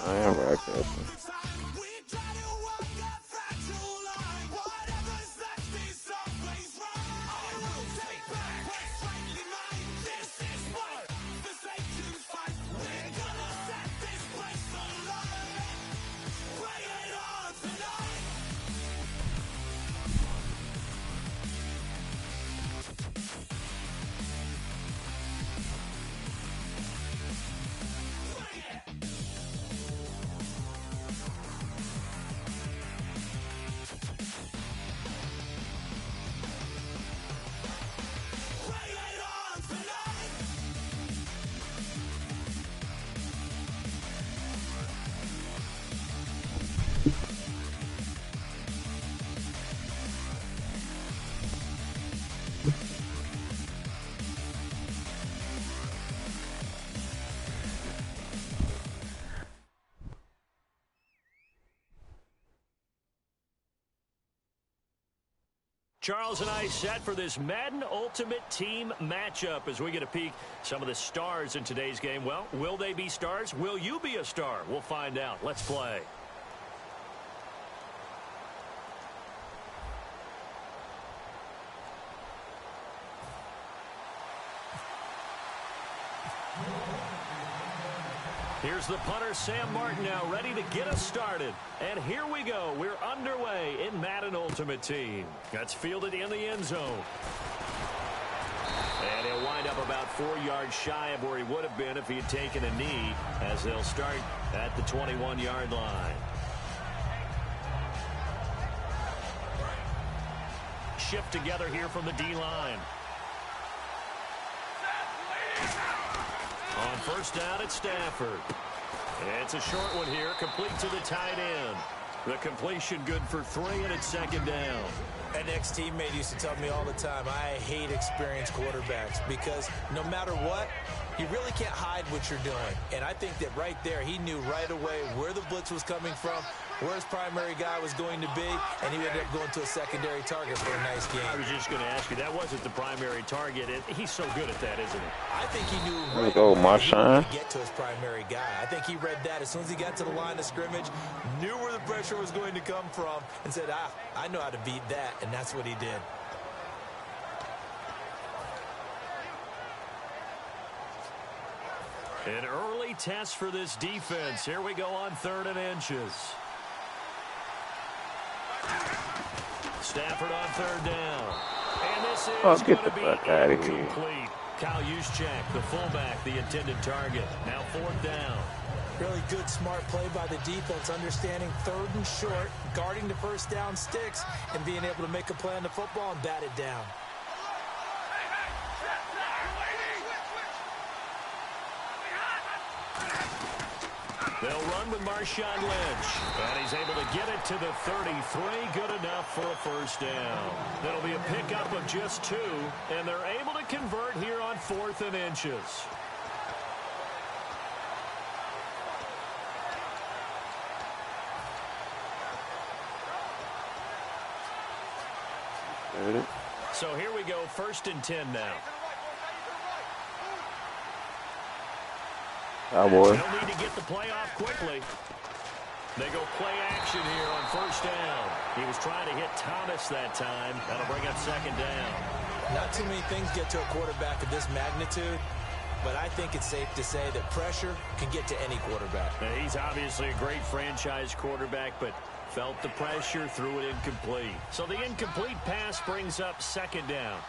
I am broadcasting. Charles and I set for this Madden Ultimate Team matchup as we get a peek some of the stars in today's game. Well, will they be stars? Will you be a star? We'll find out. Let's play. Here's the punter, Sam Martin, now ready to get us started. And here we go. We're underway in Madden Ultimate Team. That's fielded in the end zone. And he'll wind up about 4 yards shy of where he would have been if he had taken a knee, as they'll start at the 21-yard line. Shift together here from the D-line. On first down, it's Stafford. It's a short one here, complete to the tight end. The completion good for 3, and it's second down. An ex-teammate used to tell me all the time, I hate experienced quarterbacks because no matter what, you really can't hide what you're doing. And I think that right there, he knew right away where the blitz was coming from, where his primary guy was going to be, and he ended up going to a secondary target for a nice game. I was just going to ask you, that wasn't the primary target. He's so good at that, isn't he? I think he knew Let's go, Marshawn. to get to his primary guy. I think he read that as soon as he got to the line of scrimmage, knew where the pressure was going to come from, and said, I know how to beat that, and that's what he did. An early test for this defense. Here we go on 3rd and inches. Stafford on 3rd down. And this is going to be incomplete. Kyle Juszczyk, the fullback, the intended target. Now 4th down. Really good, smart play by the defense, understanding 3rd and short, guarding the first down sticks, and being able to make a play on the football and bat it down. They'll run with Marshawn Lynch, and he's able to get it to the 33. Good enough for a first down. That'll be a pickup of just 2, and they're able to convert here on 4th and inches. So here we go, 1st and 10 now. Cowboy. They'll need to get the play off quickly. They go play action here on 1st down. He was trying to hit Thomas that time. That'll bring up 2nd down. Not too many things get to a quarterback of this magnitude, but I think it's safe to say that pressure can get to any quarterback. Now, he's obviously a great franchise quarterback, but felt the pressure, threw it incomplete. So the incomplete pass brings up 2nd down.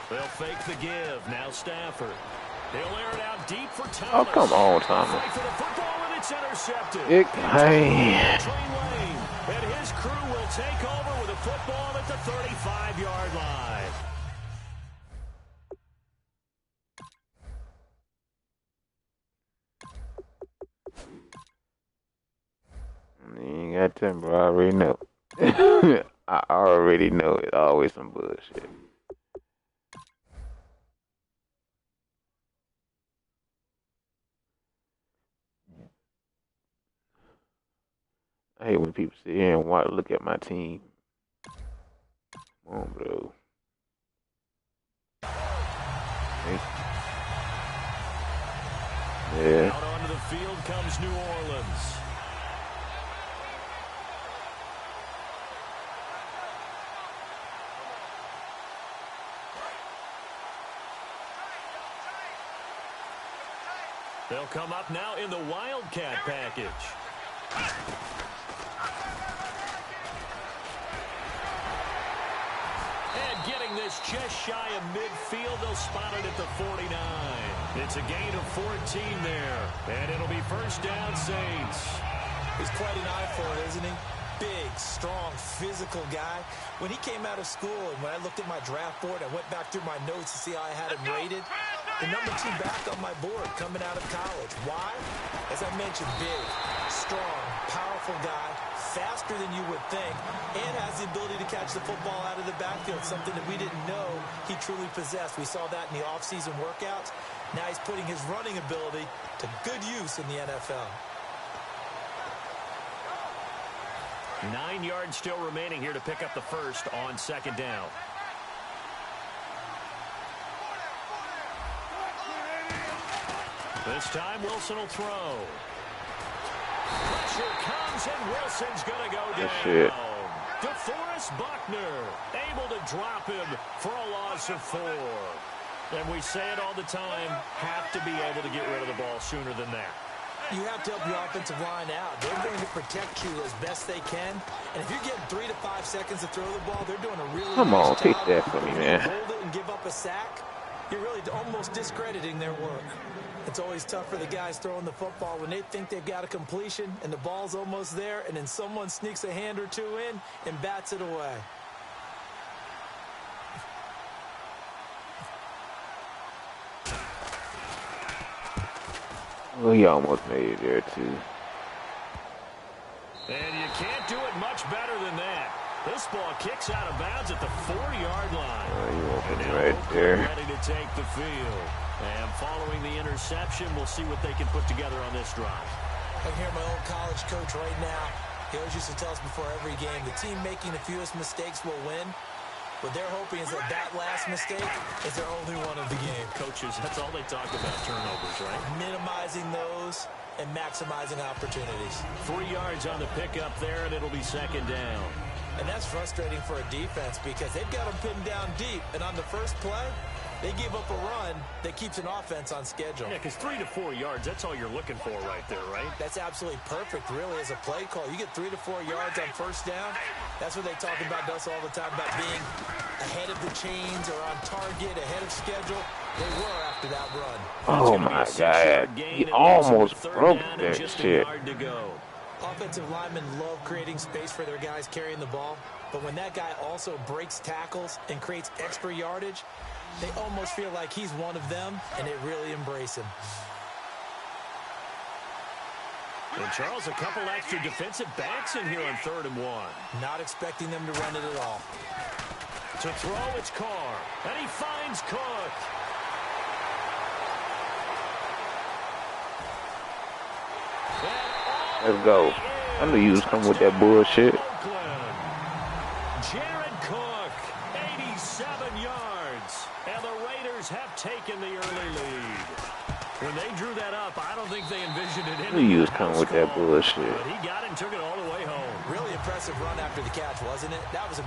They'll fake the give. Now Stafford. He'll air it out deep for Thomas. Oh, come on, Thomas. Fight for the football, and it's intercepted. Hey. And his crew will take over with a football at the 35-yard line. You ain't got to, bro. I already know. I already know it's always some bullshit. I hate when people sit here and look at my team. Come on, bro. is New Orleans. They'll come up now in the Wildcat package. And getting this just shy of midfield, they'll spot it at the 49. It's a gain of 14 there. And it'll be first down, Saints. He's quite an eye for it, isn't he? Big, strong, physical guy. When he came out of school and when I looked at my draft board, I went back through my notes to see how I had him rated. The number 2 back on my board coming out of college. Why? As I mentioned, big, strong, powerful guy, faster than you would think, and has the ability to catch the football out of the backfield, something that we didn't know he truly possessed. We saw that in the offseason workouts. Now he's putting his running ability to good use in the NFL. 9 yards still remaining here to pick up the first on second down. This time Wilson will throw. Pressure comes and Wilson's going to go down. DeForest Buckner able to drop him for a loss of 4. And we say it all the time, have to be able to get rid of the ball sooner than that. You have to help your offensive line out. They're going to protect you as best they can. And if you're getting 3 to 5 seconds to throw the ball, they're doing a really Come on, nice take job. that from me, man. Hold it and give up a sack, you're really almost discrediting their work. It's always tough for the guys throwing the football when they think they've got a completion and the ball's almost there, and then someone sneaks a hand or two in and bats it away. Well, he almost made it there, too. And you can't do it much better than that. This ball kicks out of bounds at the 4-yard line. Oh, he and opened now right there. Ready to take the field. And following the interception, we'll see what they can put together on this drive. I hear my old college coach right now. He always used to tell us before every game, the team making the fewest mistakes will win. What they're hoping is that that last mistake is their only one of the game. Coaches, that's all they talk about, turnovers, right? Minimizing those and maximizing opportunities. 3 yards on the pickup there, and it'll be second down. And that's frustrating for a defense because they've got them pinned down deep. And on the first play, they give up a run that keeps an offense on schedule. Yeah, because 3 to 4 yards, that's all you're looking for right there, right? That's absolutely perfect, really, as a play call. You get 3 to 4 yards on first down. That's what they talk about us all the time, about being ahead of the chains or on target, ahead of schedule. They were after that run. Oh, my God. He almost broke that shit. Offensive linemen love creating space for their guys carrying the ball, but when that guy also breaks tackles and creates extra yardage, they almost feel like he's one of them, and they really embrace him. And Charles, a couple extra defensive backs in here on 3rd and 1. Not expecting them to run it at all. To throw, it's Carr, and he finds Cook. Let's go. I knew you was coming with that bullshit. Jared Cook, 87 yards. And the Raiders have taken the early lead. When they drew that up, I don't think they envisioned it. I knew you was coming with that bullshit. But he got it and took it all the way home. Really impressive run after the catch, wasn't it? That was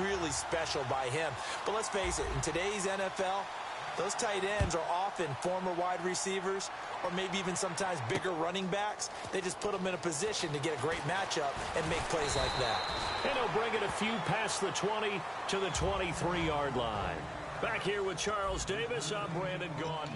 really special by him. But let's face it, in today's NFL, those tight ends are often former wide receivers or maybe even sometimes bigger running backs. They just put them in a position to get a great matchup and make plays like that. And he'll bring it a few past the 20 to the 23-yard line. Back here with Charles Davis, I'm Brandon Gaudin.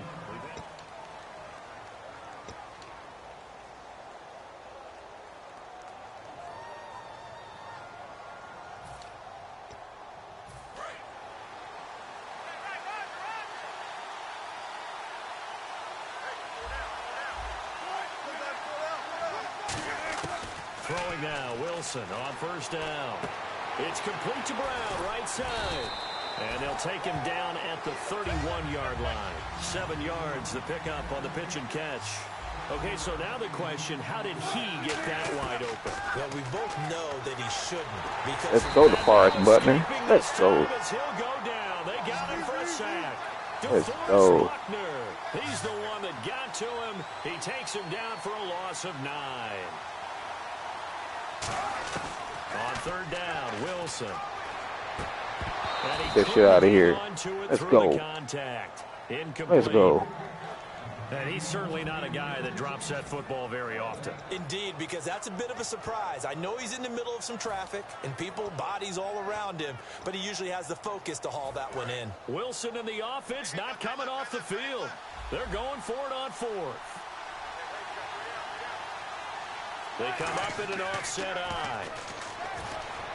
Throwing now, Wilson on first down. It's complete to Brown, right side. And they'll take him down at the 31-yard line. 7 yards, the pickup on the pitch and catch. Okay, so now the question, how did he get that wide open? Well, we both know that he shouldn't. Because Let's go to Forrest Buckner. Let's go. He'll go down. They got him for a sack. Let's DeForest go. Buckner. He's the one that got to him. He takes him down for a loss of 9. On third down, Wilson. Get shit out of here. Let's go. Let's go. And he's certainly not a guy that drops that football very often. Indeed, because that's a bit of a surprise. I know he's in the middle of some traffic and people, bodies all around him, but he usually has the focus to haul that one in. Wilson and the offense not coming off the field. They're going for it on 4th. They come up in an offset eye.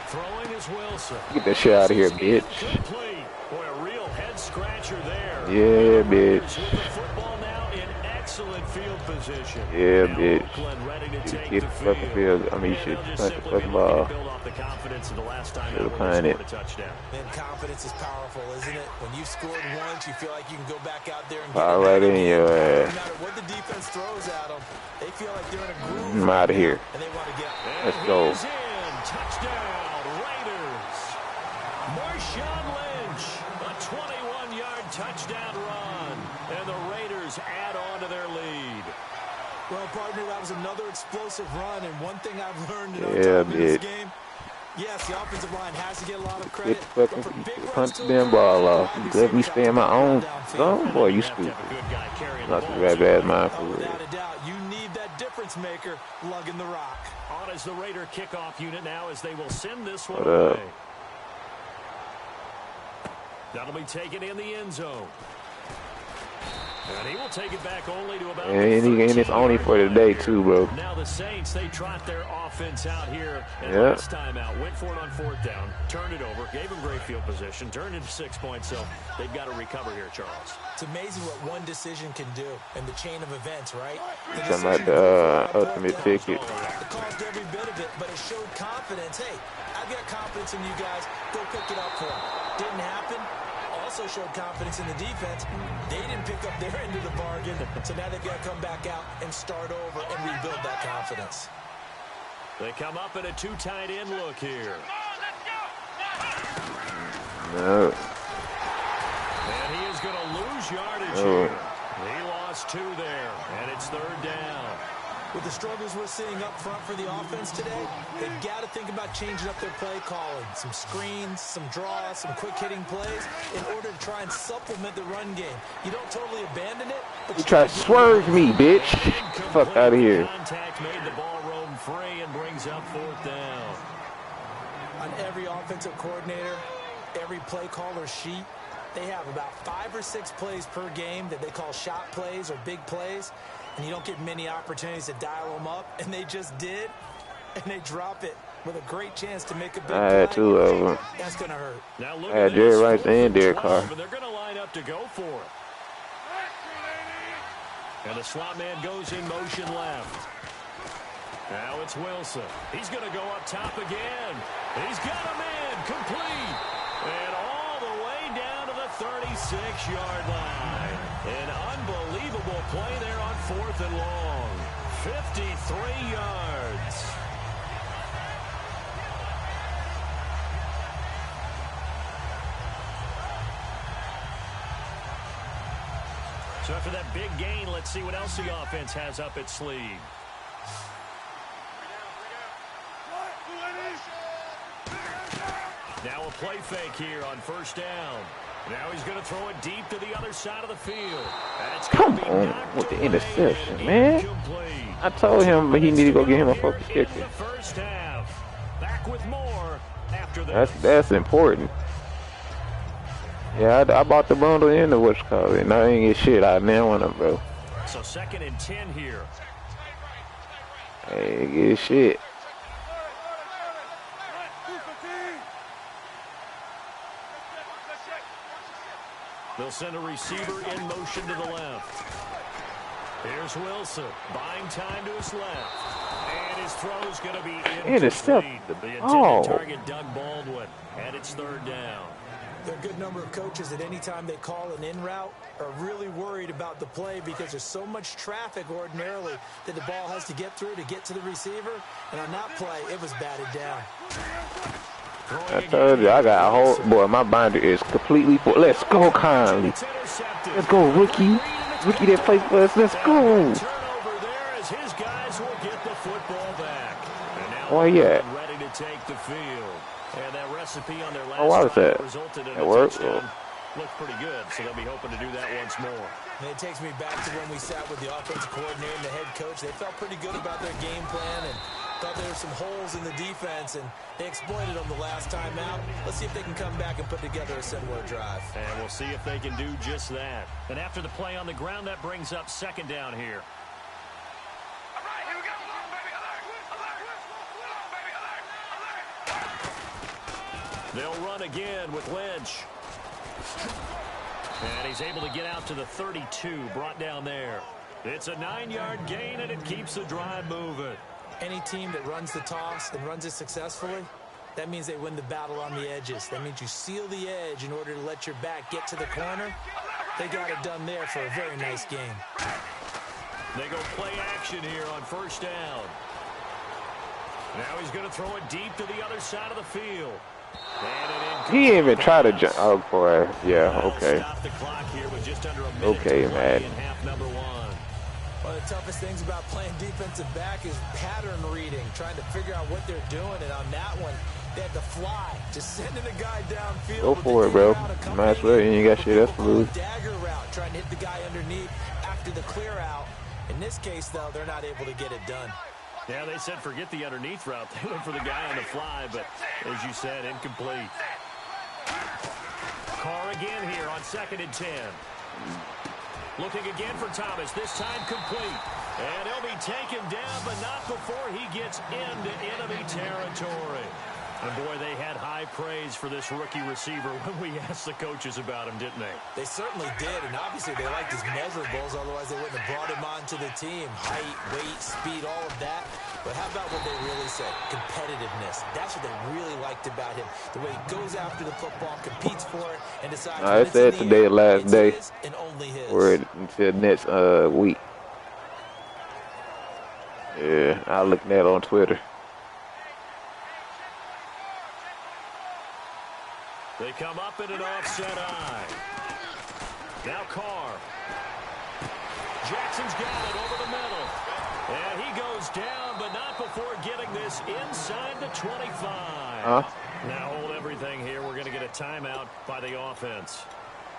Throwing is Wilson. Get that shit out of here, bitch. Complete. Boy, a real head scratcher there. Yeah, bitch. With the football now in excellent field position. Yeah, now bitch. Oakland ready to take Get the the fucking field. I mean, you should punch the fucking ball. build off the confidence of the last time Should've they punted it. scored a touchdown. And confidence is powerful, isn't it? When you've scored once, you feel like you can go back out there and get All it right back in your again. ass. No matter what the defense throws at them, they feel like they're in a groove. I'm out of here. And they want to get. Let's go. He's in. Touchdown, Raiders. Marshawn Lynch, a 21-yard touchdown run. And the Raiders add on to their lead. Well, partner, that was another explosive run, and one thing I've learned in Yeah, this bitch. game, yes, the offensive line has to get a lot of credit. Get the but fucking for big runs punch to the damn occur, ball off. wide Let me receivers stay in my have to own get downfield. zone. Boy, you have to stupid. have a good guy carrying the Not ball. too bad, bad mind for Oh, real. without a doubt, you need that difference maker lugging the rock. On as the Raider kickoff unit now as they will send this one What up? away. That'll be taken in the end zone. And he will take it back only to about And it's only for today, too, bro. Now the Saints, they trot their offense out here. And Yep. last time out, went for it on 4th down, turned it over, gave them great field position, turned into 6 points. So they've got to recover here, Charles. It's amazing what one decision can do in the chain of events, right? The Something like decision the to go for it on ultimate 4th down, ticket. it caused every bit of it, but it showed confidence. Hey, I've got confidence in you guys. Go pick it up for them. Didn't happen. Also showed confidence in the defense. They didn't pick up their end of the bargain, so now they've got to come back out and start over and rebuild that confidence. They come up in a 2 tight end look here. No. And he is going to lose yardage Oh. here. He lost 2 there, and it's 3rd down. With the struggles we're seeing up front for the offense today, they've got to think about changing up their play calling. Some screens, some draws, some quick-hitting plays in order to try and supplement the run game. You don't totally abandon it, but You try to swerve me, bitch. Fuck out of here. Contact made the ball roam free and brings up 4th down. on every offensive coordinator, every play caller sheet, they have about 5 or 6 plays per game that they call shot plays or big plays, and you don't get many opportunities to dial them up, and they just did, and they drop it with a great chance to make a big play. I had 2 of them. That's going to hurt. Now look I had at this, Jerry Rice and Derek 12, Carr. and they're going to line up to go for it. And the slot man goes in motion left. Now it's Wilson. He's going to go up top again. He's got a man complete. And all the way down to the 36-yard line. An unbelievable play there on 4th and long. 53 yards. So after that big gain, let's see what else the offense has up its sleeve. Now a play fake here on 1st down. Now he's going to throw it deep to the other side of the field. That's Come gonna be on knocked with the away interception, and man. incomplete. I told him, but he need to go get him a fucking In kicker. the first half. Back with more after this. That's important. Yeah, I bought the bundle in the what's called it, and I ain't get shit out of that one, bro. So 2nd and 10 here. I ain't get shit. They'll send a receiver in motion to the left. Here's Wilson, buying time to his left. And his throw's going to be Intercept incomplete. the The intended ball. target, Doug Baldwin. And it's 3rd down. There are a good number of coaches that any time they call an in route are really worried about the play because there's so much traffic ordinarily that the ball has to get through to get to the receiver. And on that play, it was batted down. I told you, I got a whole boy. My binder is completely full. Let's go, Conley. Let's go, rookie. Rookie that played for us. Let's go. Turnover there as his guys will get the football back. And now Oh yeah. ready to take the field. And that recipe on their last Oh, what was that? resulted in That a worked? touchdown. Looked pretty good, so they'll be hoping to do that once more. And it takes me back to when we sat with the offensive coordinator and the head coach. They felt pretty good about their game plan and thought there were some holes in the defense, and they exploited them the last time out. Let's see if they can come back and put together a similar drive. And we'll see if they can do just that. And after the play on the ground, that brings up second down here. All right, here we go. Baby, alert. They'll run again with Lynch. And he's able to get out to the 32, brought down there. It's a 9-yard gain, and it keeps the drive moving. Any team that runs the toss and runs it successfully, that means they win the battle on the edges. That means you seal the edge in order to let your back get to the corner. They got it done there for a very nice game. They go play action here on first down. Now he's going to throw it deep to the other side of the field. He didn't even try to jump. Oh, boy. Yeah, okay. Stop the clock here with just under a minute Okay, to play man. in half number one. One of the toughest things about playing defensive back is pattern reading, trying to figure out what they're doing. And on that one, they had to fly, just sending a guy downfield. Go for it, bro. Might as well. You ain't got shit else to lose. Dagger route, trying to hit the guy underneath after the clear out. In this case, though, they're not able to get it done. Yeah, they said forget the underneath route. They went for the guy on the fly, but as you said, incomplete. Carr again here on 2nd and 10. Looking again for Thomas, this time complete. And he'll be taken down, but not before he gets into enemy territory. And boy, they had high praise for this rookie receiver when we asked the coaches about him, didn't they? They certainly did, and obviously they liked his measurables, otherwise they wouldn't have brought him onto the team. Height, weight, speed, all of that. But how about what they really said? Competitiveness. That's what they really liked about him. The way he goes after the football, competes for it, and decides I said today, last day, and only his. or until next week. Yeah, I looked at it on Twitter. They come up in an offset eye. Now Carr. Jackson's got it over the middle. And he goes down, but not before getting this inside the 25. Now hold everything here. We're going to get a timeout by the offense.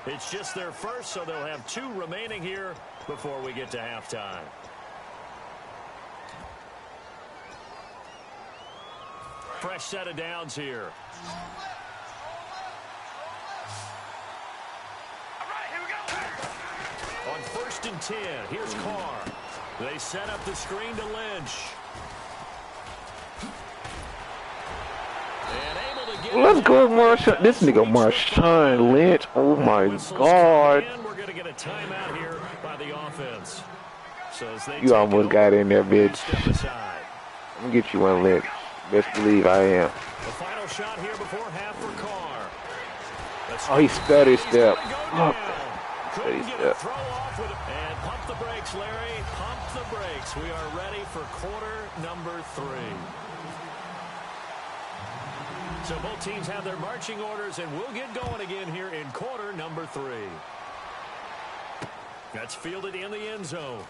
It's just their first, so they'll have 2 remaining here before we get to halftime. Fresh set of downs here. On 1st and 10, here's Carr. They set up the screen to Lynch. And able to get Let's go, Marshawn. This nigga Marshawn Lynch. Oh my God. And we're going to get a timeout here by the offense. So as they You almost got in there, bitch. step aside. I'm gonna get you one, Lynch. Best believe I am. The final shot here before half for Carr. Oh, he stutter step. Oh, Couldn't stutter get a step. throw off with it. And pump the brakes, Larry. Pump the brakes. We are ready for quarter number 3. So both teams have their marching orders, and we'll get going again here in quarter number 3. That's fielded in the end zone.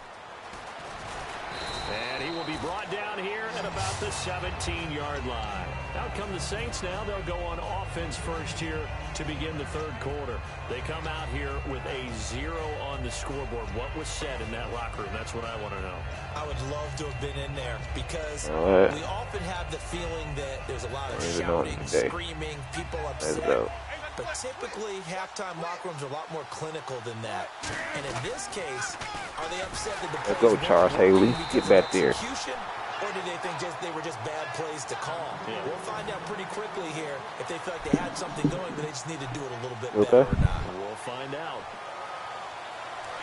And he will be brought down here at about the 17-yard line. Out come the Saints now. They'll go on offense first here to begin the 3rd quarter. They come out here with a 0 on the scoreboard. What was said in that locker room? That's what I want to know. I would love to have been in there because Alright. we often have the feeling that there's a lot of What are we doing shouting, today? screaming, people Let's upset. go. But typically, halftime locker rooms are a lot more clinical than that. And in this case, are they upset that the Let's plays go, Charles weren't working Haley. because Get back of there. execution, or do they think they were just bad plays to call? Yeah. We'll find out pretty quickly here if they feel like they had something going, but they just need to do it a little bit Okay. better or not. We'll find out.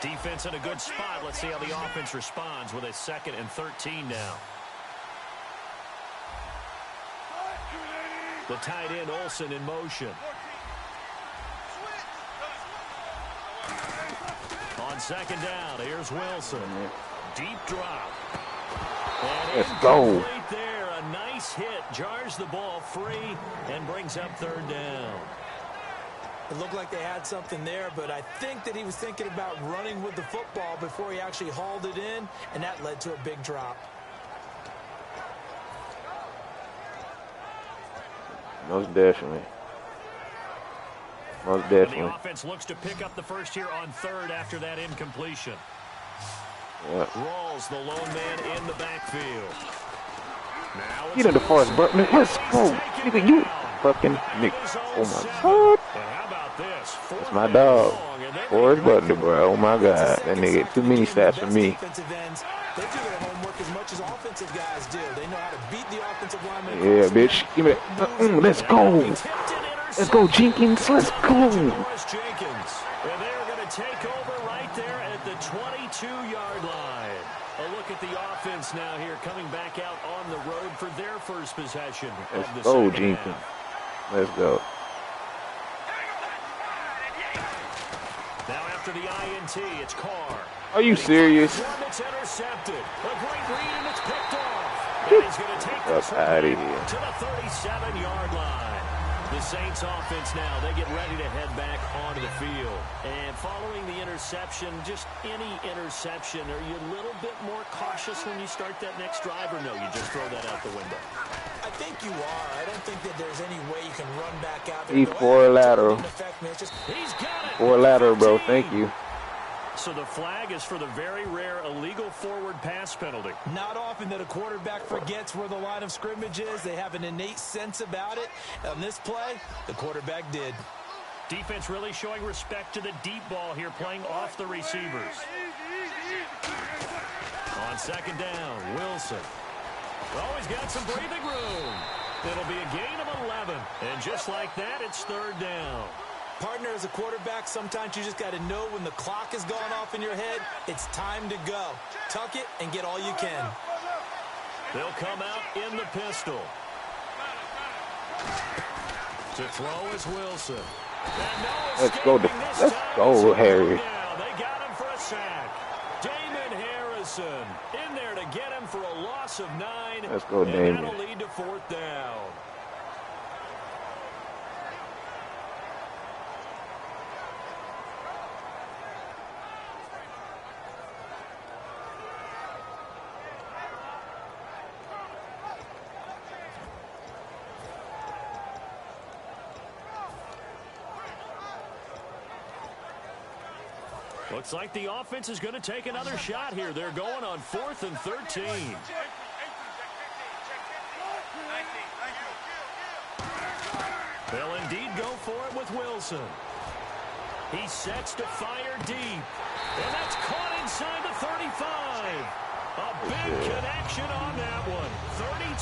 Defense in a good spot. Let's see how the offense responds with a 2nd and 13 now. The tight end Olsen in motion. On 2nd down, here's Wilson. Deep drop. And Let's go. incomplete there. A nice base hit jars the ball free and brings up third down. It looked like they had something there, but I think that he was thinking about running with the football before he actually hauled it in, and that led to a big drop. Most definitely. Most definitely. The offense looks to pick up the first here on third after that incompletion. Yeah. Rawls, the lone man in the backfield. Now Get in the forest, bro. Let's go. Nigga, you fucking nigga. Oh my god. How about this? That's my dog. Forrest Butler, bro. Oh my god. That nigga, too many stats for me. They do their homework as much as offensive guys do. They know how to beat the offensive lineman. Yeah, bitch. Give me that. Let's go. Let's go, Jenkins. Let's go. Jenkins. And they're going to take over right there at the 22-yard line. A look at the offense now here coming back out on the road for their first possession. Let's go, Jenkins. Let's go. Now after the INT, it's Carr. Are you serious? It's intercepted. A great read, and it's picked off. And he's going to take this out of here to the 37-yard line. The Saints offense now, they get ready to head back onto the field. And following the interception, just any interception, are you a little bit more cautious when you start that next drive, or no, you just throw that out the window? I think you are. I don't think that there's any way you can run back out there. He's four lateral. He's got it. Four lateral, bro. Thank you. So the flag is for the very rare illegal forward pass penalty. Not often that a quarterback forgets where the line of scrimmage is. They have an innate sense about it. On this play, the quarterback did. Defense really showing respect to the deep ball here, playing off the receivers. On second down, Wilson. Oh, he's got some breathing room. It'll be a gain of 11. And just like that, it's third down. Partner, as a quarterback, sometimes you just got to know when the clock is going off in your head, it's time to go. Tuck it and get all you can. They'll come out in the pistol. To throw is Wilson. Let's go, Harry. They got him for a sack. Damon Harrison in there to get him for a loss of 9. Let's go, Damon. And that'll lead to fourth down. Looks like the offense is going to take another shot here. They're going on 4th and 13. They'll indeed go for it with Wilson. He sets to fire deep. And that's caught inside the 35. A big connection on that one.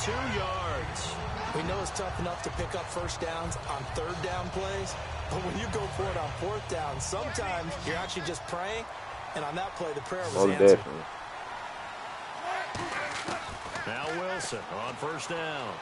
32 yards. We know it's tough enough to pick up first downs on third down plays, but when you go for it on fourth down, sometimes you're actually just praying, and on that play, the prayer was answered. Definitely. Now Wilson on first down.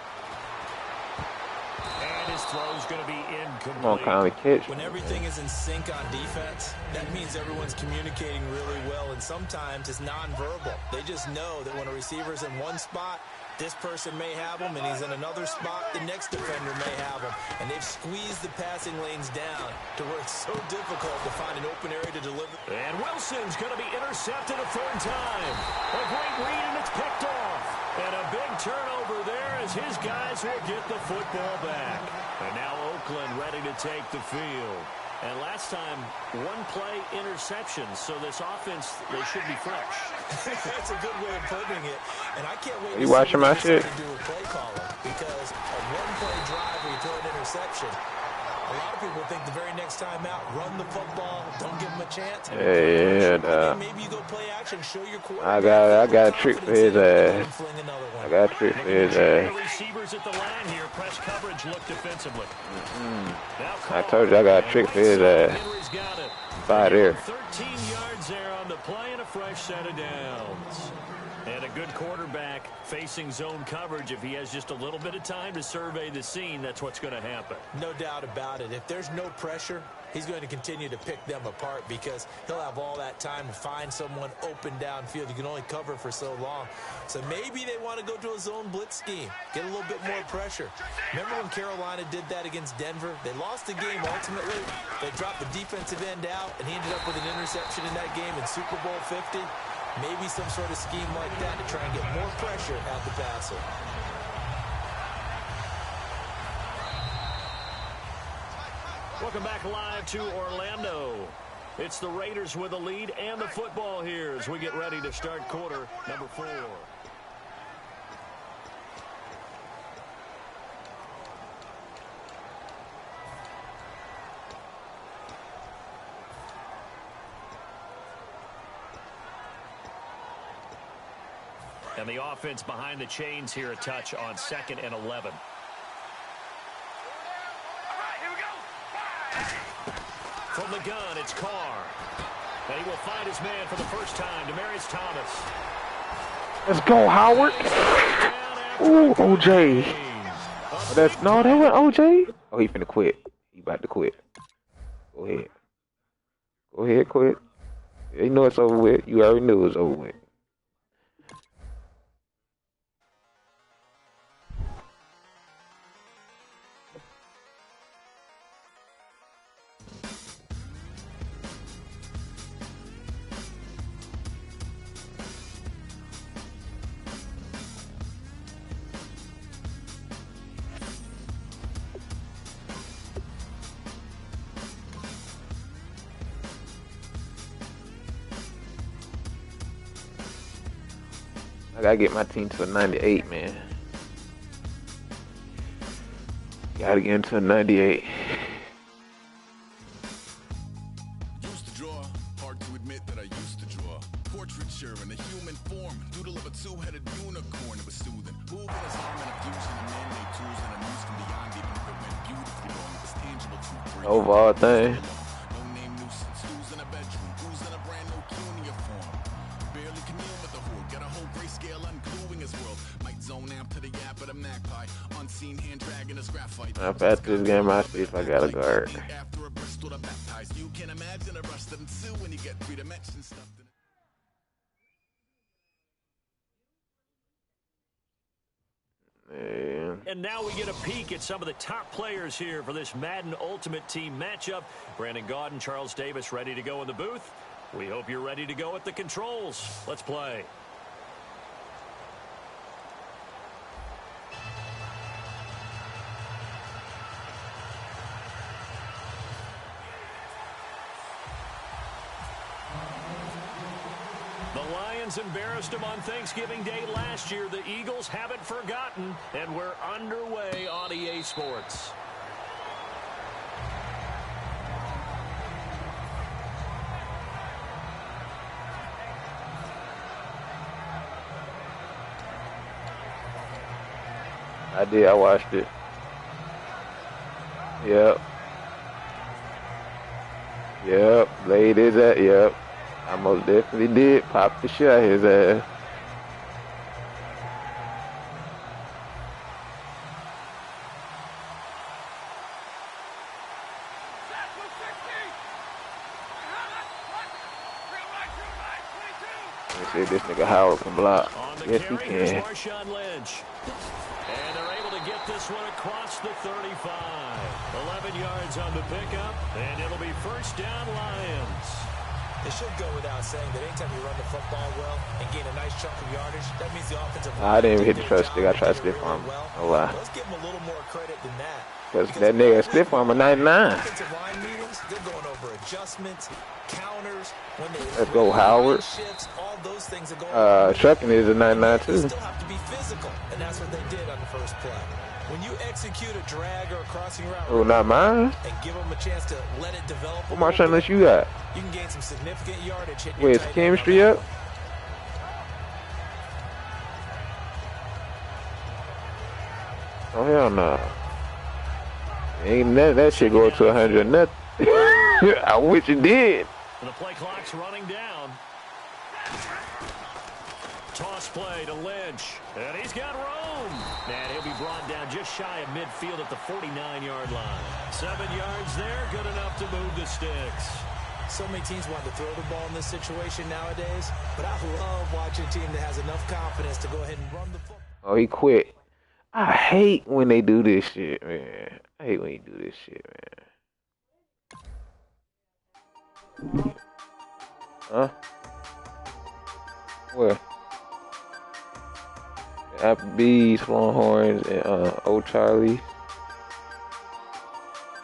And his throw's going to be incomplete. Come on, Conley, catch. When everything is in sync on defense, that means everyone's communicating really well, and sometimes it's nonverbal. They just know that when a receiver's in one spot, this person may have him, and he's in another spot, the next defender may have him. And they've squeezed the passing lanes down to where it's so difficult to find an open area to deliver. And Wilson's going to be intercepted a third time. A great read, and it's picked off. And a big turnover there as his guys will get the football back. And now Oakland ready to take the field. And last time, one play interception, so this offense, they should be fresh. That's a good way of putting it. And I can't wait to see watching my shit? To do with play calling, because a one-play drive where you throw an interception, a lot of people think the very next time out, run the football, don't give them a chance. Yeah, maybe you go play action, show your quarterback. I got a trick for his ass. I got a trick for his ass. Receivers at the line here. Press coverage look defensively. I told you I got a trick for his ass. By there. 13 yards there on the play and a fresh set of downs. And a good quarterback facing zone coverage, if he has just a little bit of time to survey the scene, that's what's going to happen. No doubt about it. If there's no pressure, he's going to continue to pick them apart because he'll have all that time to find someone open downfield. You can only cover for so long. So maybe they want to go to a zone blitz scheme, get a little bit more pressure. Remember when Carolina did that against Denver? They lost the game ultimately. They dropped the defensive end out, and he ended up with an interception in that game in Super Bowl 50. Maybe some sort of scheme like that to try and get more pressure at the passer. Welcome back live to Orlando. It's the Raiders with the lead and the football here as we get ready to start quarter number 4. And the offense behind the chains here, a touch on 2nd and 11. From the gun, it's Carr. And he will find his man for the first time, Demaryius Thomas. Let's go, Howard. Ooh, OJ. Oh, that went OJ. Oh, he finna quit. He about to quit. Go ahead. Go ahead, quit. You know it's over with. You already knew it was over with. I gotta get my team to a 98, man. Gotta get into a 98. Used to draw, hard to admit that I used to draw. Portraiture in a human form, doodle of a two-headed unicorn. It was soothing, moving as harmony, fusion of man-made tools and a muse from beyond. Even if it went beautifully wrong, it was tangible to break. Overall thing. No name nuisance, who's in a bedroom, who's in a brand new cuneiform. Barely commune with the horde, got a whole grayscale ungluing his world. Might zone amp to the yap of a magpie, unseen hand dragging his graphite. If I this game, I see if I got a guard. After a Bristol to baptize, you can imagine a rush that ensue when you get 3 dimensions stuffed in it. Man. And now we get a peek at some of the top players here for this Madden Ultimate Team matchup. Brandon Gaudin, Charles Davis ready to go in the booth. We hope you're ready to go at the controls. Let's play. The Lions embarrassed them on Thanksgiving Day last year. The Eagles haven't forgotten, and we're underway on EA Sports. I did. I watched it. Yep. Yep. Laid his ass. Yep. I most definitely did. Pop the shit out of his ass. Let's see if this nigga Howard can block. Yes, he can. Marshawn Lynch. And they're able to get this one across the 35. 11 yards on the pickup, and it'll be first down Lions. It should go without saying that anytime you run the football well and gain a nice chunk of yardage, that means the offensive line. I didn't even hit the trust stick. I tried to stiff arm. No lie. Let's give him a little more credit than that. Because that nigga stiff arm a 99. Offensive line meetings, they're going over adjustments, counters, when they Let's go, Howard. shifts, all those things are going Trucking is a 99 too. They still have to be physical, and that's what they did on the first play. When you execute a drag or a crossing route, Oh, not mine. and give them a chance to let it develop. What Marshawn Lynch you got? You can gain some significant yardage. hitting Wait, your is tight end chemistry on up? that Oh, hell no. Ain't that shit go to 100 or nothing. I wish it did. And the play clock's running down. Toss play to Lynch. And he's got room. And he'll be brought down just shy of midfield at the 49-yard line. 7 yards there, good enough to move the sticks. So many teams want to throw the ball in this situation nowadays, but I love watching a team that has enough confidence to go ahead and run the football. Oh, he quit. I hate when they do this shit, man. I hate when you do this shit, man. Huh? Where? Applebee's, Longhorns, and Old Charlie.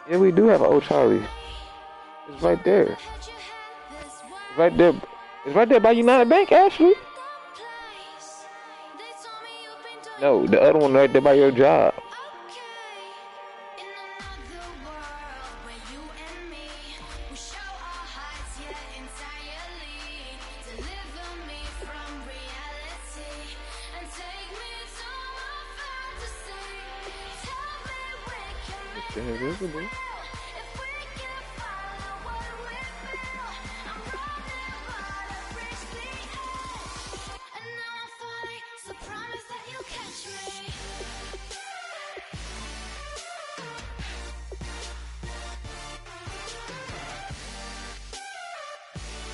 Yeah, we do have an Old Charlie. It's right there. It's right there. It's right there by United Bank, actually. No, the other one right there by your job.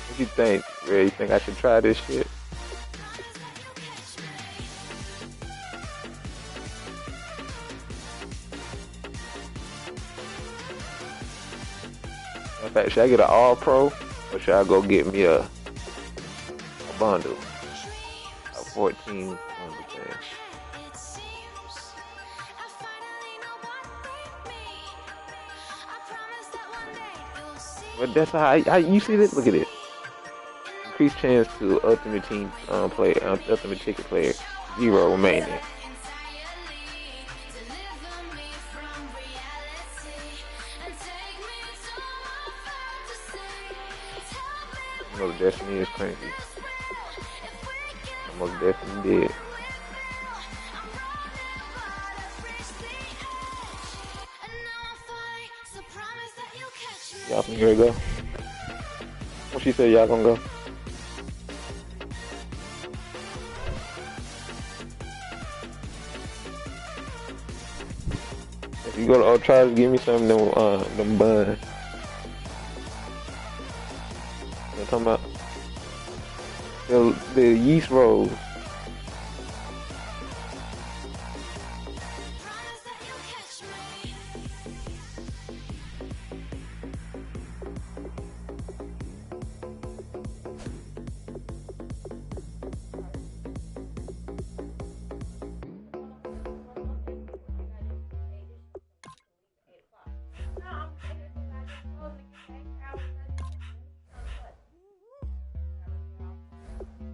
What you think, Ray? You think I should try this shit? In fact, should I get an all-pro, or should I go get me a bundle? A 14 bundle thing. But that's how you see this. Look at it. Increased chance to ultimate team player, ultimate ticket player. 0 remaining. Most definitely is cranky. I most definitely did. Y'all from here go. What she said, y'all gonna go? If you go to Old Charles, give me some of them buns. I'm talking about the yeast rolls.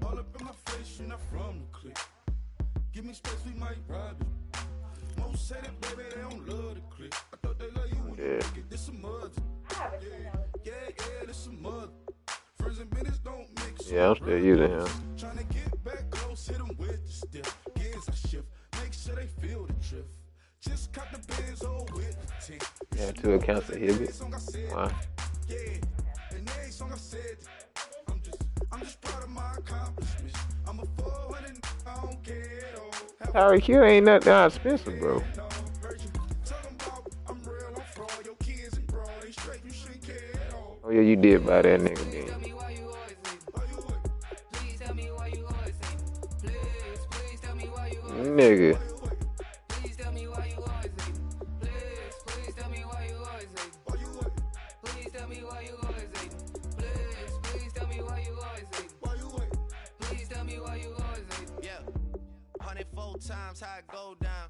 All up in my face, you're not from the clique. Give me space, we might rob it. Most say that, baby, they don't love the clique. I thought they love you when you make it. This some mud. Yeah, this some mud. Friends and business don't mix. Yeah, I'm still using him. Trying to get back close, hit them with the stiff. Gears I shift, make sure they feel the drift. Just cut the Benz over with the 10. Yeah, 2 accounts of Hibbit. Wow. Yeah, and every song I said, I'm just proud of my accomplishments. I'm a 400, I don't care at all. Tyreek Hill ain't nothing expensive, bro. Oh yeah, you did buy that nigga game. Nigga. Times how it go down.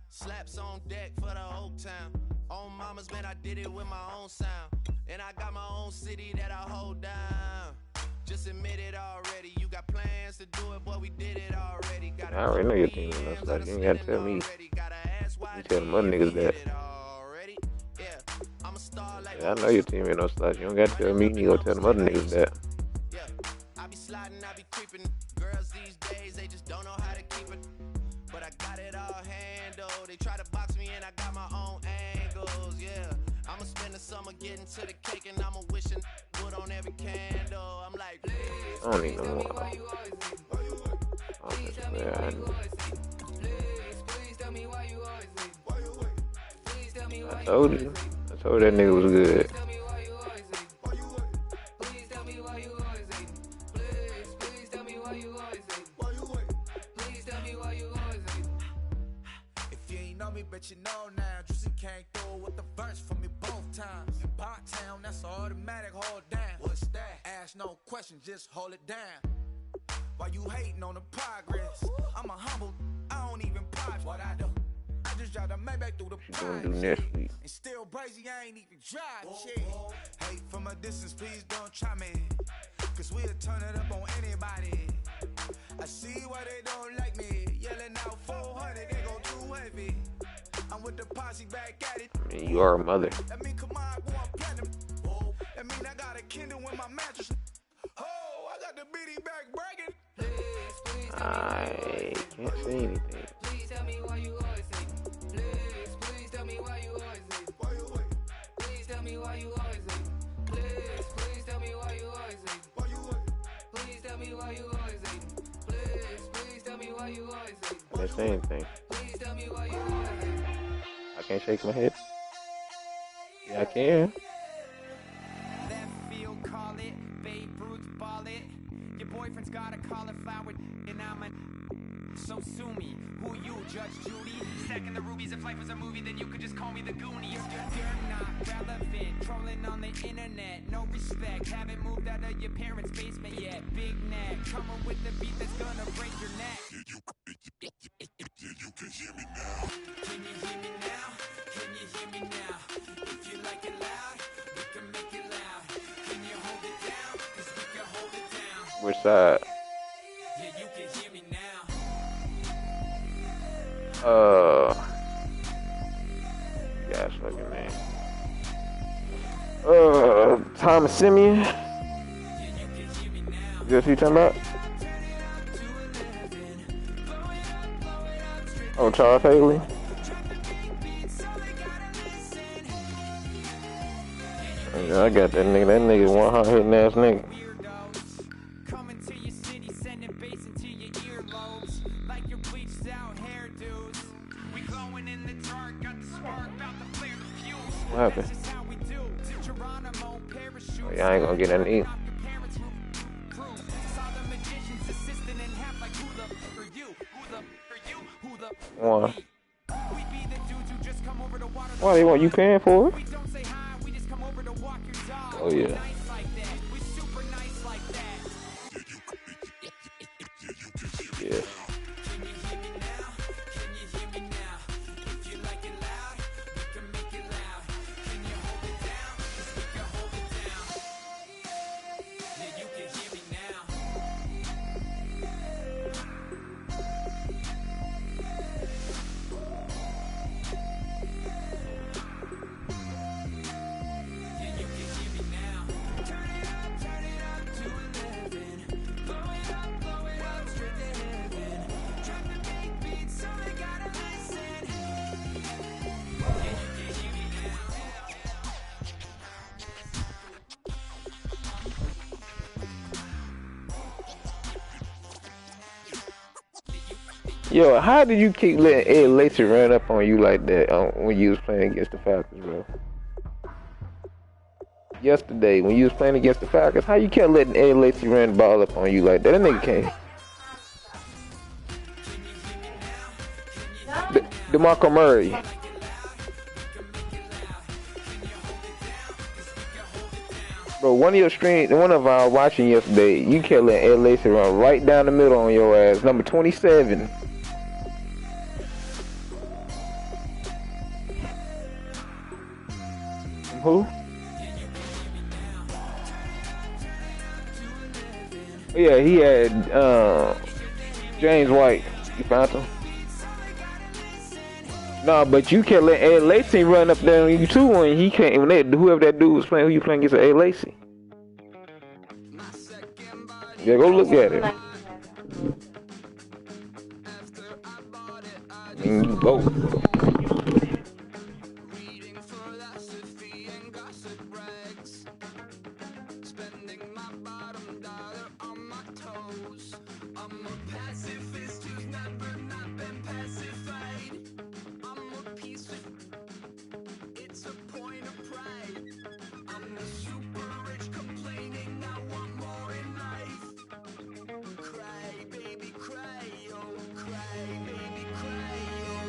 Slaps on deck for the whole town. On mama's man, I did it with my own sound. And I got my own city that I hold down. Just admit it already. You got plans to do it, but we did it already. I already know your team in those slots. You ain't gotta tell me. You tell them other niggas that. Yeah, I know your team in those slots. You don't gotta tell me. You go tell them other niggas that. I be sliding, I be creeping. Girls these days, they just don't know how to keep it. But I got it all handled. They try to box me and I got my own angles, yeah. I'ma spend the summer getting to the cake and I'ma wishing wood on every candle. I'm like, please, I don't need no more. Offensive player. I told you. I told that nigga was good. If you ain't know me, but you know now. Juicy came through with the verse for me both times. In Pot Town, that's automatic, hold down. What's that? Ask no question, just hold it down. Why you hating on the progress? I'm a humble, I don't even pop what I do. I just drive the Maybach through the What you gonna do next week? and still brazy, I ain't even drive shit. Hate from a distance, please don't try me. Cause we'll turn it up on anybody. I see why they don't like me. Yelling out 400, they go too heavy. I'm with the posse back at it. I mean, you are a mother. That mean come on, boy, I'm platinum. Oh, that mean I got a Kindle in my mattress. Oh, I got the BD back bragging. I can't say anything. Please tell me why you always say. Please tell me why you always say. Please tell me why you always say. Please tell me why you always say. Please tell me why you always say. Please tell me why you always say. I didn't say anything. Please tell me why you always say. I can't shake my head. Yeah, I can. Left field, call it. Babe Ruth, ball it. Your boyfriend's got a cauliflower, and I'm a. So sue me. Who you, Judge Judy? Stacking the rubies. If life was a movie, then you could just call me the Goonies. You're not relevant. Trolling on the internet. No respect. Haven't moved out of your parents' basement yet. Big neck. Coming with the beat that's gonna break your neck. You can hear me now. Can you hear me now? Can you hear me now? If you like it loud, we can make it loud. Can you hold it down? Cause we can hold it down. Which side? Yeah, you can hear me now. Gosh, fucking man. Thomas Simeon. Yeah, you can hear me now. Just who you talking about? Oh, Charles Haley. Yeah, I got that nigga. That nigga one hot hitting ass nigga. Coming to your city, sending bass into your earlobes. Like your bleached out hairdos. We glowing in the dark, got the spark, about to flare the fuse. What happened? That's just how we do. To Geronimo, parachutes. Oh, yeah, I ain't gonna get nothing to eat. Saw the magician's assistant in half like who the One. we be the dudes who just come over to water the Why they want you paying for it? We don't say hi, we just come over to walk your dog. Oh, yeah. We nice like that. We super nice like that. Yeah. Can you hear me now? Can you hear me now? If you like it loud, we can make it loud. Can you hold it down? 'Cause we can hold it down. Yeah, you can hear me now. Yeah, you can hear me now. Turn it up to 11. Blow it up, straight to heaven. Drop the big beat so they gotta listen. Yeah, you can hear me Yo, how did you keep letting Ed Lacy run up on you like that when you was playing against the Falcons, bro? Yesterday, when you was playing against the Falcons, how you kept letting Ed Lacy run the ball up on you like that? That nigga can't. DeMarco Murray. Bro, one of your streams, one of our watching yesterday, you kept letting Ed Lacy run right down the middle on your ass. Number 27. Who? Yeah, he had James White. You found him? No, but you kept letting Ed Lacy run up there on you too when he came. When they, whoever that dude was playing, who you playing against Ed Lacy? Yeah, go look at it. I mean, you both. Spending my bottom dollar on my toes. I'm a passive divide. I'm a piece of. It's a point of pride. I'm the super rich complaining I want more in life. Cry, baby, cry, oh, cry, baby, cry, oh. I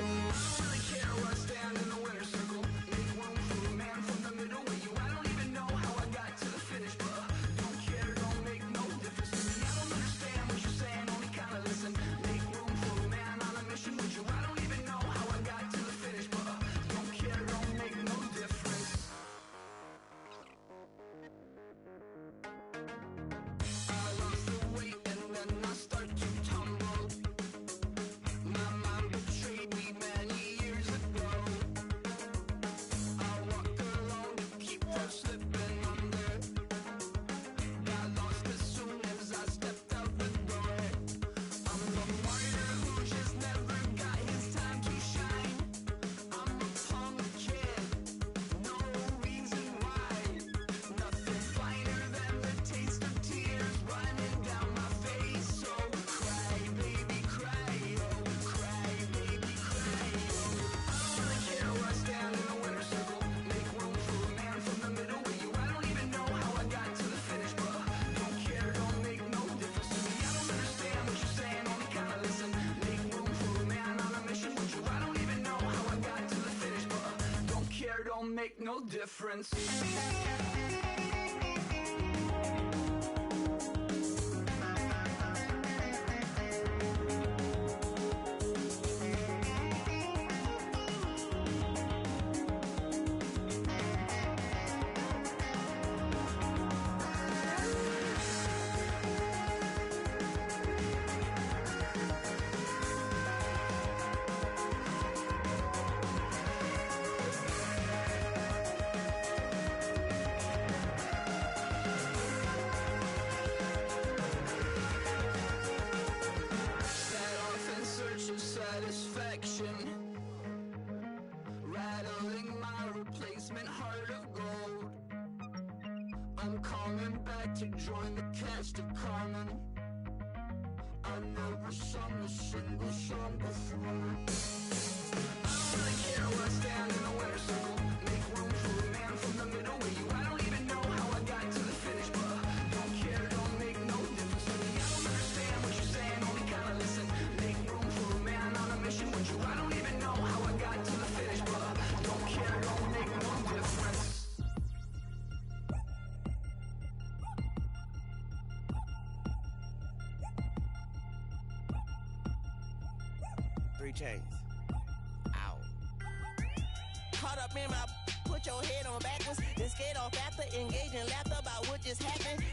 don't really care where I stand in the winner's circle. Make room for a man from the middle with you. I don't even know how I got to the finish, but don't care, don't make no difference to me. I don't understand what you're saying, only kinda listen. Make room for a man on a mission with you. I don't even know how I got to the finish, but don't care, don't make no difference. I lost the weight and then I start to tumble. My mind betrayed me many years ago. I walk alone to keep from slipping under. Got lost as soon as I stepped out the door. I'm the martyr who just never got his time to shine. I'm a punk kid, no reason why. Nothing finer than the taste of tears running down my face. So cry, baby, cry, oh, cry, baby, cry, oh. I don't really care where I stand in the winner's circle. Make room for a man from the middle with you. I don't even know how I got to the finish, but don't care, don't make no difference to me. I don't understand what you're saying, only kinda listen. Make room for a man on a mission with you. I don't even know how I got to the finish, but don't care, don't make no difference. Set off in search of satisfaction, rattling my replacement heart of gold. I'm coming back to join the cast of Carmen. I never sung a single song before. I don't really care where I stand in the winner's circle. Make room for a man from the middle with you. I don't even know how I got to the finish, but don't care, don't make no difference to me. I don't understand what you're saying, only kinda listen. Make room for a man on a mission with you. I don't even know how I got to the finish, but don't care, don't make no difference. Three chains. Ow. Caught up in my, put your head on backwards, then skate off after, engage in laughter about what just happened.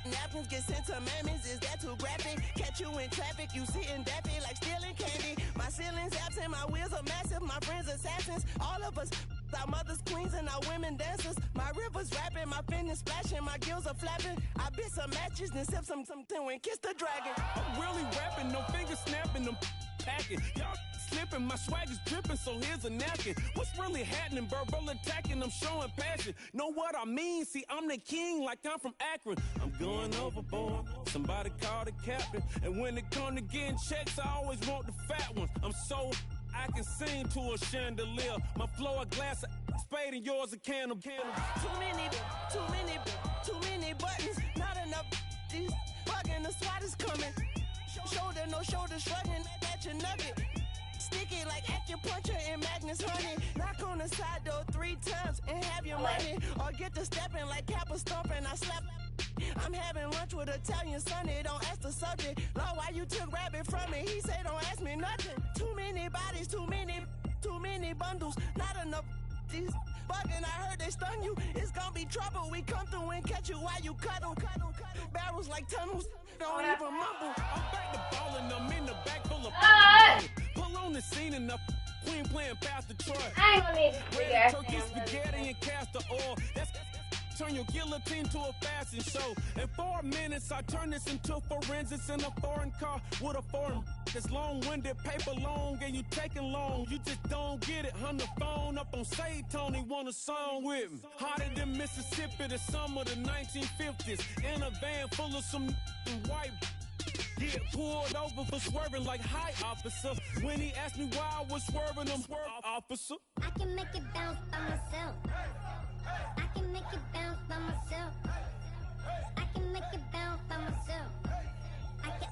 Napkins get sent to mammies, is that too graphic? Catch you in traffic, you sitting daffy like stealing candy. My ceiling's absent, my wheels are massive, my friends assassins. All of us, our mothers queens and our women dancers. My rivers rapping, my fingers splashing, my gills are flapping. I bit some matches, then sip some and kiss the dragon. I'm really rapping, no fingers snapping, them packing. Y'all slipping, my swag is dripping, so here's a napkin. What's really happening? Verbal attacking, I'm showing passion. Know what I mean? See, I'm the king, like I'm from Akron. I'm going overboard. Somebody call the captain. And when it come to getting checks, I always want the fat ones. I'm so I can sing to a chandelier. My flow a glass of spade and yours a can of candle. Too many buttons, not enough. These bugging, the SWAT is coming. Shoulder, no shoulder, shrugging at your nugget. Sticky like acupuncture and Magnus honey. Knock on the side door 3 times and have your money. Or get to stepping like Kappa stomping. I slap. I'm having lunch with Italian Sonny. Don't ask the subject. Lord, why you took rabbit from me? He said don't ask me nothing. Too many bodies, too many bundles. Not enough. These bugging, I heard they stung you. It's gonna be trouble. We come through and catch you while you cuddle. Barrels like tunnels. Don't even mumble. I'm back to ballin', I'm in the back full of pull on the scene enough. Queen playing Pastor Troy. I ain't gonna need Red turkey, spaghetti, and castor oil. That's turn your guillotine to a fashion show. In 4 minutes, I turn this into forensics in a foreign car with a foreign. It's long-winded, paper long, and you taking long. You just don't get it. On the phone up on Say Tony, want a song with me. Hotter than Mississippi, the summer of the 1950s. In a van full of some white. Get pulled over for swerving like hi, officer. When he asked me why I was swerving, I'm swerve, officer. I can make it bounce by myself. I can make it bounce by myself. I can make it bounce by myself.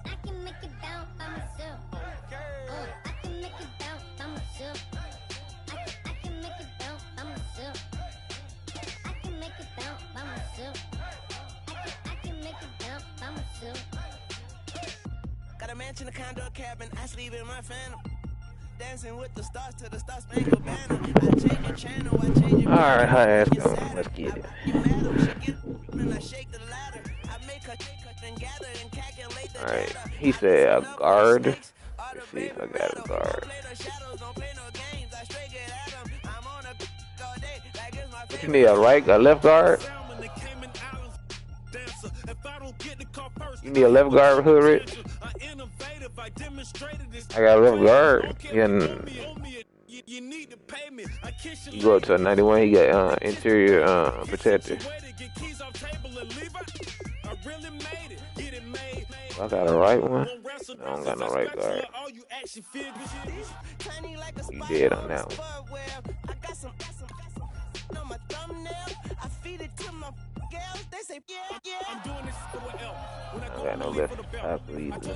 I can make it bounce by myself. I can make it bounce by myself. I can make it bounce by myself. I can make it bounce by myself. I can make it bounce by myself. Got a mansion, a condo, a cabin. I sleep in my phantom. Dancing with the stars to the Star Spangled Banner. I change your channel, I change your. Alright, how ass going? Let's get it. I shake the ladder. I make her and gather and calculate the Alright, he said a guard. Let's see if I got a guard. What you need, a left guard? You need a left guard, Hood Rich? I got a left guard. You go to a 91, he got interior protector. I got a right one. I don't got no right guard. You dead on that one. I got no left. I believe it.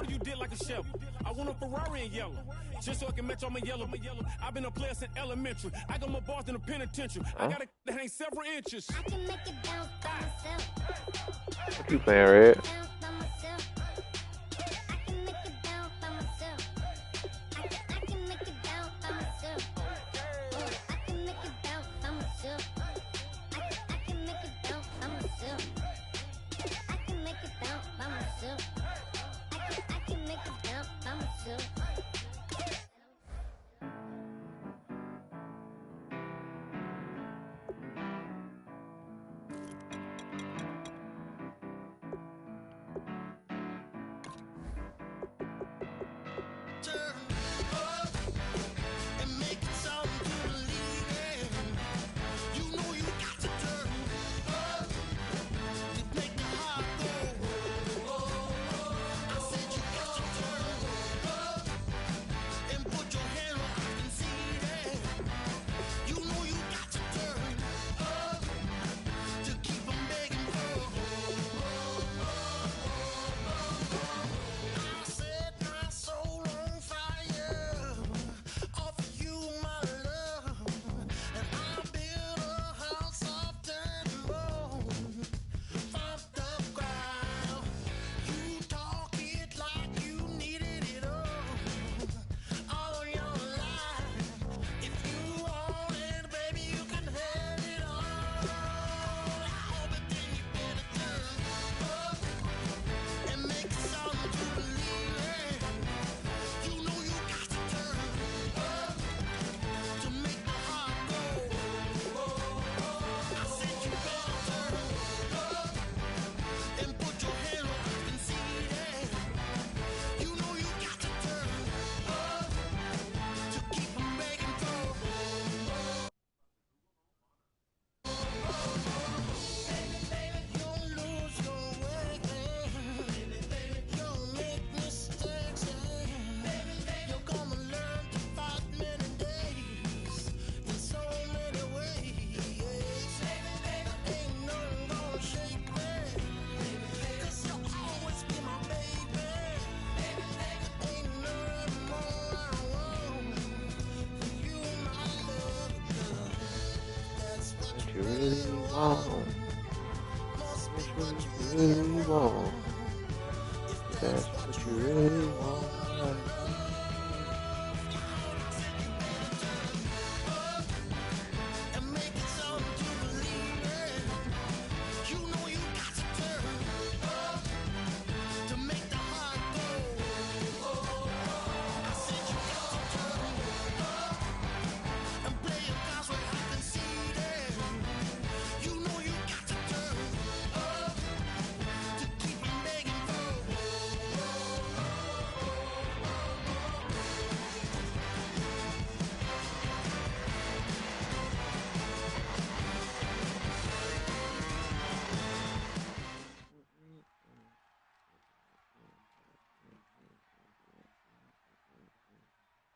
I want a Ferrari in yellow, just so I can match all my yellow. I've been a player since elementary. I got more bars than a penitentiary. I got to hang several inches. I can make it bounce by myself. What you playing, Red? That's what you really want.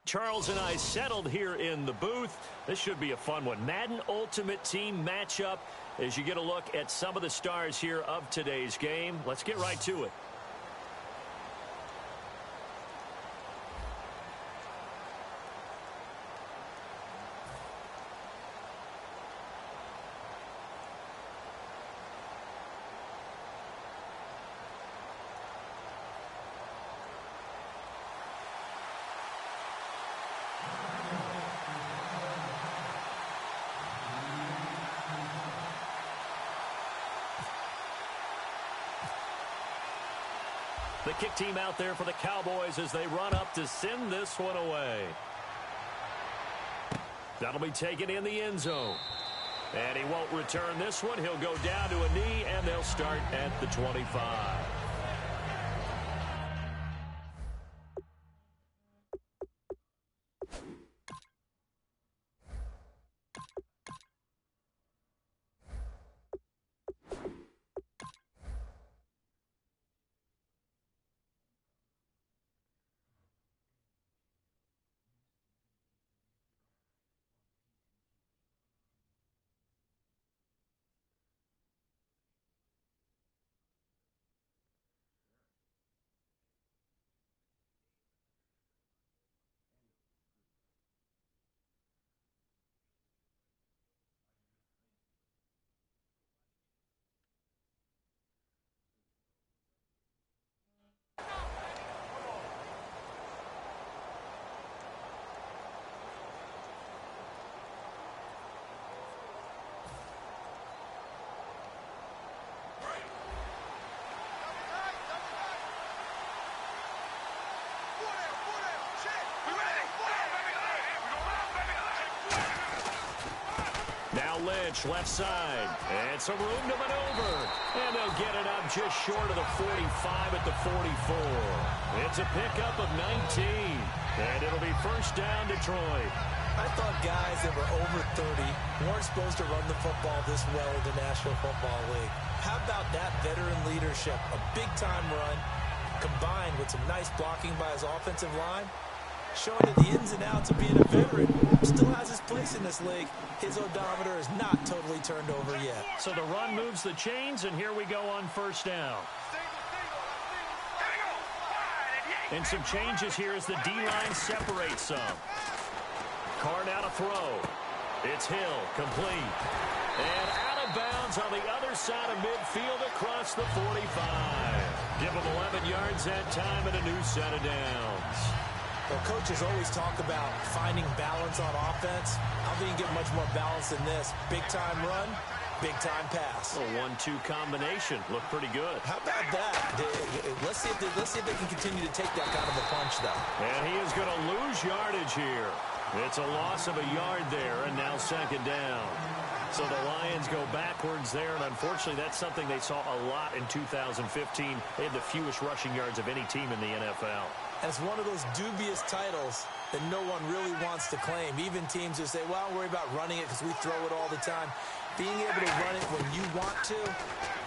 Charles and I settled here in the booth. This should be a fun one. Madden Ultimate Team matchup as you get a look at some of the stars here of today's game. Let's get right to it. The kick team out there for the Cowboys as they run up to send this one away. That'll be taken in the end zone. And he won't return this one. He'll go down to a knee, and they'll start at the 25. Now Lynch, left side, and some room to maneuver. And they'll get it up just short of the 45 at the 44. It's a pickup of 19, and it'll be first down Detroit. I thought guys that were over 30 weren't supposed to run the football this well in the National Football League. How about that veteran leadership? A big-time run combined with some nice blocking by his offensive line. Showing that the ins and outs of being a veteran still has his place in this league. His odometer is not totally turned over yet. So the run moves the chains, and here we go on first down. And some changes here as the D-line separates some. Carr now to throw. It's Hill, complete. And out of bounds on the other side of midfield across the 45. Give him 11 yards that time and a new set of downs. Well, coaches always talk about finding balance on offense. I don't think you get much more balance than this. Big-time run, big-time pass. A 1-2 combination. Looked pretty good. How about that? Let's see if they can continue to take that kind of a punch, though. And he is going to lose yardage here. It's a loss of a yard there, and now second down. So the Lions go backwards there, and unfortunately that's something they saw a lot in 2015. They had the fewest rushing yards of any team in the NFL. And it's one of those dubious titles that no one really wants to claim. Even teams who say, well, don't worry about running it because we throw it all the time. Being able to run it when you want to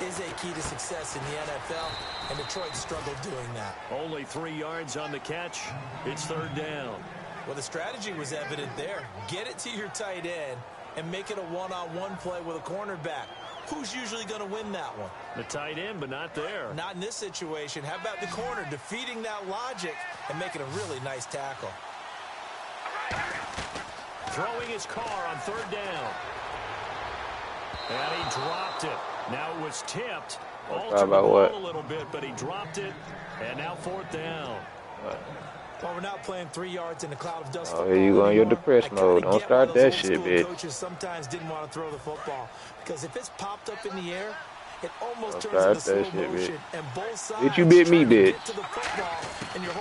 is a key to success in the NFL, and Detroit struggled doing that. Only 3 yards on the catch. It's third down. Well, the strategy was evident there. Get it to your tight end and make it a one-on-one play with a cornerback. Who's usually going to win that one? The tight end, but not there. Not in this situation. How about the corner defeating that logic and making a really nice tackle? Throwing his Carr on third down. And he dropped it. Now it was tipped. Altered the ball a little bit, but he dropped it. And now fourth down. Well, we're not playing 3 yards in a cloud of dust. Oh, here you go in your depressed mode. Don't start that shit, bitch. Coaches sometimes didn't want to throw the football because if it's popped up in the air, it almost Don't turns start into slow that shit, motion. bitch. And both sides Bitch, you bit me, bitch.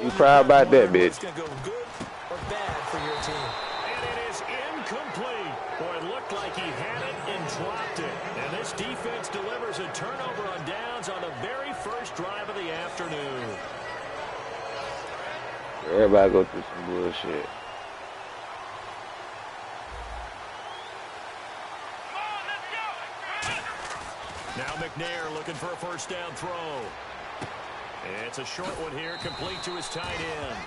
You proud about that, bitch. It's going to go good or bad for your team. And it is incomplete. Boy, it looked like he had it and dropped it. And this defense delivers a turnover on downs on the very first drive of the afternoon. Everybody go through some bullshit. Now McNair looking for a first down throw. It's a short one here, complete to his tight end.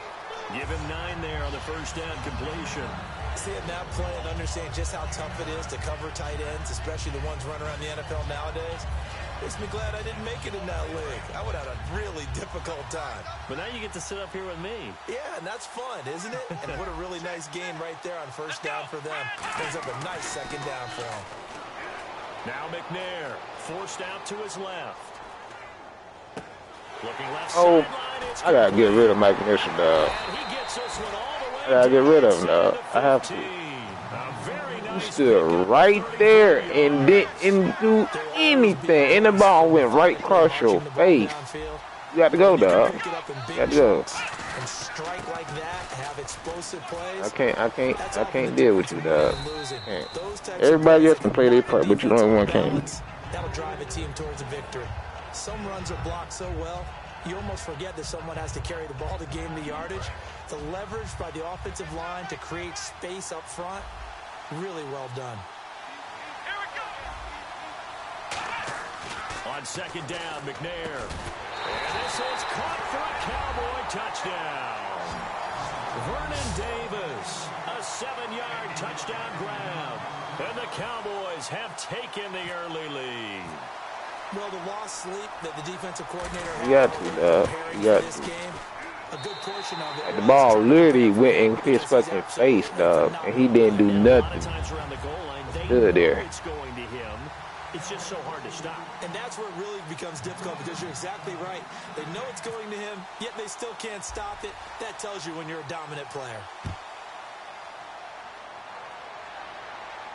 Give him 9 there on the first down completion. Seeing that play and understanding just how tough it is to cover tight ends, especially the ones running around the NFL nowadays, makes me glad I didn't make it in that league. I would have had a really difficult time. But now you get to sit up here with me. Yeah, and that's fun, isn't it? And what a really nice game right there on first down for them. Brings up a nice second down for them. Now McNair forced out to his left. Looking left Oh, sideline. I gotta get rid of Mike Nixon, dog. And he gets this one all the way. I gotta get rid of him, dog. I have to. He stood right there and didn't do anything. And the ball went right across your face. You got to go, dog. You got to go. And strike like that, have explosive plays. I can't deal with you, dog. Everybody else can play their part, but you the only one can. That'll drive a team towards a victory. Some runs are blocked so well, you almost forget that someone has to carry the ball to gain the yardage. The leverage by the offensive line to create space up front, really well done. On second down, McNair. And this is caught for a Cowboy touchdown. Vernon Davis, a 7-yard touchdown grab. And the Cowboys have taken the early lead. Well, the lost sleep that the defensive coordinator had. You got to, dog. You got to. Game, a good portion of it. The ball literally went in his fucking face, dog, and he didn't do nothing. Good there. It's going to him. It's just so hard to stop. And that's where it really becomes difficult because you're exactly right. They know it's going to him, yet they still can't stop it. That tells you when you're a dominant player.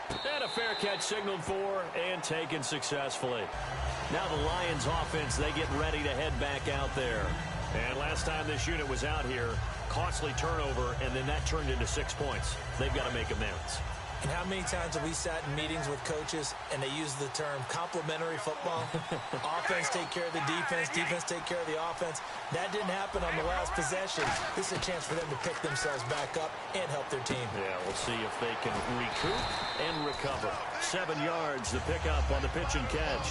And a fair catch signaled for and taken successfully. Now the Lions offense, they get ready to head back out there. And last time this unit was out here, costly turnover, and then that turned into 6 points. They've got to make amends. And how many times have we sat in meetings with coaches and they use the term complementary football? Offense take care of the defense, defense take care of the offense. That didn't happen on the last possession. This is a chance for them to pick themselves back up and help their team. Yeah, we'll see if they can recoup and recover. 7 yards, the pickup on the pitch and catch.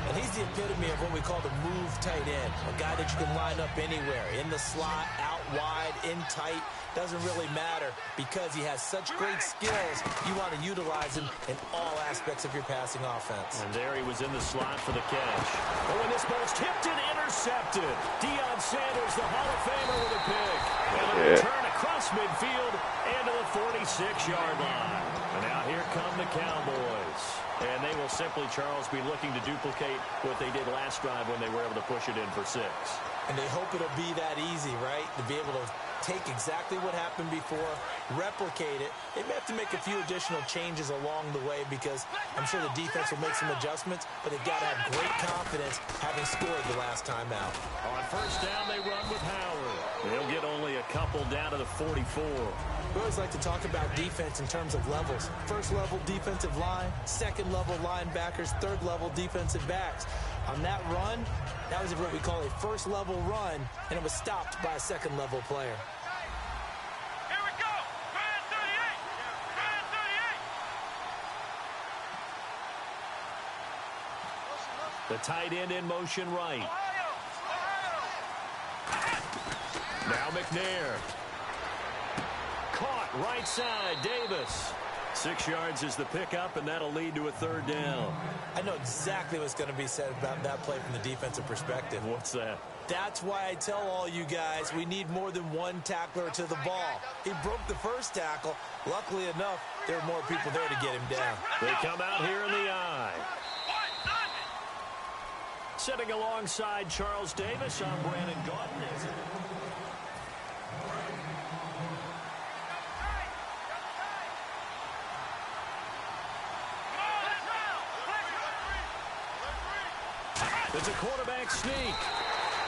And he's the epitome of what we call the move tight end. A guy that you can line up anywhere. In the slot, out wide, in tight. Doesn't really matter because he has such great skills. You want to utilize him in all aspects of your passing offense. And there he was in the slot for the catch. Oh, and this ball's tipped and intercepted. Deion Sanders, the Hall of Famer, with a pick. And a return across midfield and to the 46-yard line. And now here come the Cowboys. And they will simply, Charles, be looking to duplicate what they did last drive when they were able to push it in for 6. And they hope it'll be that easy, right? To be able to take exactly what happened before, replicate it. They may have to make a few additional changes along the way because I'm sure the defense will make some adjustments, but they've got to have great confidence having scored the last time out. On first down, they run with Howard. They'll get only a couple down to the 44. We always like to talk about defense in terms of levels. First level defensive line, second level linebackers, third level defensive backs. On that run, that was what we call a first level run, and it was stopped by a second level player. Here we go. Grand 38. Grand 38. The tight end in motion right. Now McNair. Caught right side, Davis. 6 yards is the pickup, and that'll lead to a third down. I know exactly what's going to be said about that play from the defensive perspective. What's that? That's why I tell all you guys we need more than one tackler to the ball. He broke the first tackle. Luckily enough, there are more people there to get him down. They come out here in the eye. Sitting alongside Charles Davis, I'm Brandon Gaudin. It's a quarterback sneak.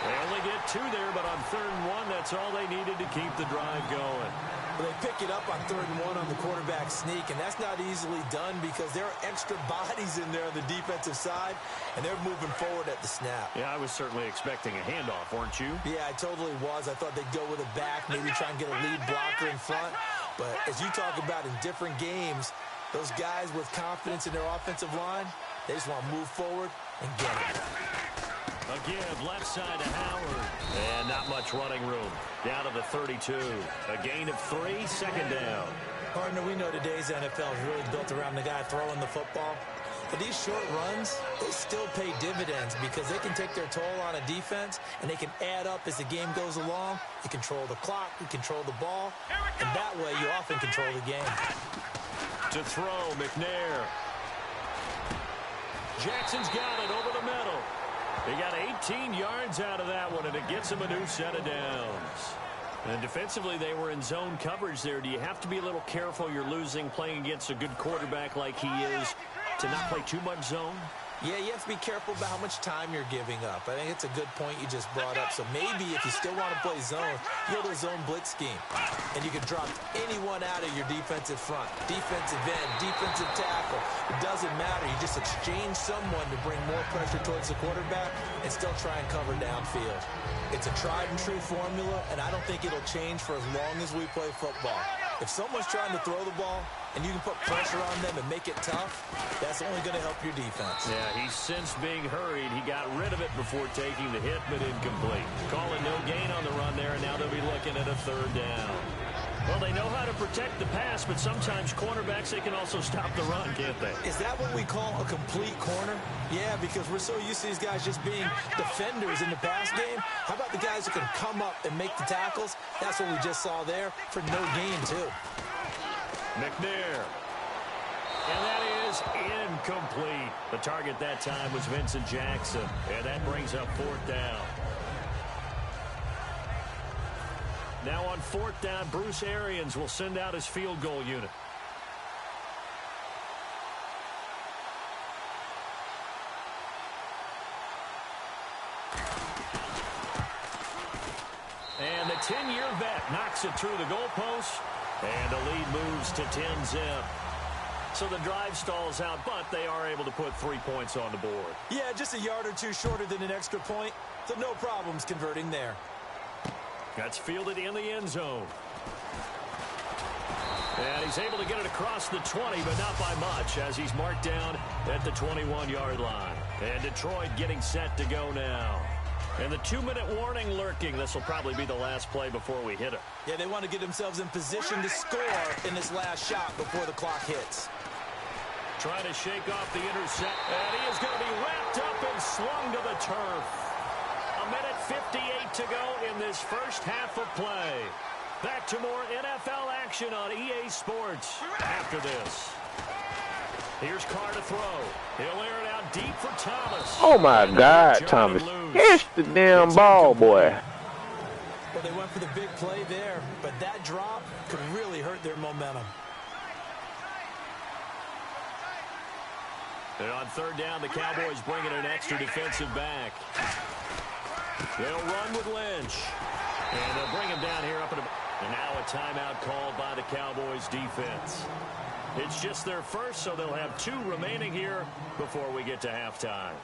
They only get 2 there, but on 3rd and 1, that's all they needed to keep the drive going. Well, they pick it up on 3rd and 1 on the quarterback sneak, and that's not easily done because there are extra bodies in there on the defensive side, and they're moving forward at the snap. Yeah, I was certainly expecting a handoff, weren't you? Yeah, I totally was. I thought they'd go with a back, maybe try and get a lead blocker in front. But as you talk about in different games, those guys with confidence in their offensive line, they just want to move forward and get it. A give left side to Howard. And not much running room. Down to the 32. A gain of 3, second down. Partner, we know today's NFL is really built around the guy throwing the football. But these short runs, they still pay dividends because they can take their toll on a defense and they can add up as the game goes along. You control the clock, you control the ball, and that way you often control the game. To throw, McNair. Jackson's got it over the middle. He got 18 yards out of that one, and it gets him a new set of downs. And defensively, they were in zone coverage there. Do you have to be a little careful? You're losing playing against a good quarterback like he is to not play too much zone? Yeah, you have to be careful about how much time you're giving up. I think it's a good point you just brought up. So maybe if you still want to play zone, you go to a zone blitz scheme. And you can drop anyone out of your defensive front. Defensive end, defensive tackle. It doesn't matter. You just exchange someone to bring more pressure towards the quarterback and still try and cover downfield. It's a tried and true formula, and I don't think it'll change for as long as we play football. If someone's trying to throw the ball and you can put pressure on them and make it tough, that's only going to help your defense. Yeah, he's since being hurried. He got rid of it before taking the hit, but incomplete. Calling no gain on the run there, and now they'll be looking at a third down. Well, they know how to protect the pass, but sometimes cornerbacks, they can also stop the run, can't they? Is that what we call a complete corner? Yeah, because we're so used to these guys just being defenders in the pass game. How about the guys who can come up and make the tackles? That's what we just saw there for no gain, too. McNair. And that is incomplete. The target that time was Vincent Jackson, and that brings up fourth down. Now on fourth down, Bruce Arians will send out his field goal unit. And the 10-year vet knocks it through the goalpost, and the lead moves to 10-zip. So the drive stalls out, but they are able to put 3 points on the board. Yeah, just a yard or two shorter than an extra point, so no problems converting there. That's fielded in the end zone. And he's able to get it across the 20, but not by much, as he's marked down at the 21-yard line. And Detroit getting set to go now. And the 2-minute warning lurking. This will probably be the last play before we hit it. Yeah, they want to get themselves in position to score in this last shot before the clock hits. Trying to shake off the intercept. And he is going to be wrapped up and slung to the turf. A minute 58 to go in this first half of play. Back to more NFL action on EA Sports after this. Here's Carr to throw. He'll air it out deep for Thomas. Oh my God, Thomas. Catch the damn ball, boy. Well, they went for the big play there, but that drop could really hurt their momentum. And on third down, the Cowboys bringing an extra defensive back. They'll run with Lynch. And they'll bring him down here up at and now a timeout called by the Cowboys defense. It's just their first, so they'll have 2 remaining here before we get to halftime.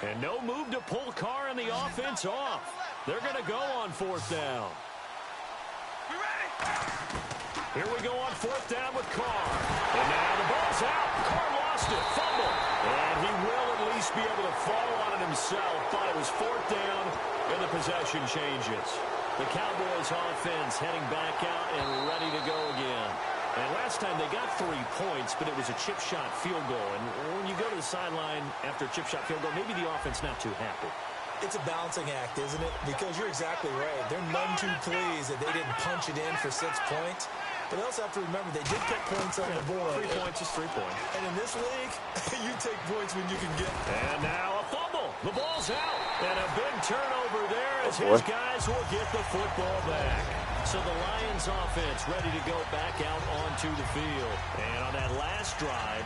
And no move to pull Carr and the offense off. They're going to go on fourth down. Here we go on fourth down with Carr. And now the ball's out. Carr lost it. Fumble. And he will at least be able to fall on it himself. But it was fourth down, and the possession changes. The Cowboys offense heading back out and ready to go again. And last time they got 3 points, but it was a chip shot field goal. And when you go to the sideline after a chip shot field goal, maybe the offense not too happy. It's a balancing act, isn't it? Because you're exactly right. They're none too pleased that they didn't punch it in for 6 points. But they also have to remember they did put points on the board. 3 points is 3 points. And in this league, you take points when you can get them. And now a fumble. The ball's out. And a big turnover there as his guys will get the football back. So the Lions offense ready to go back out onto the field. And on that last drive,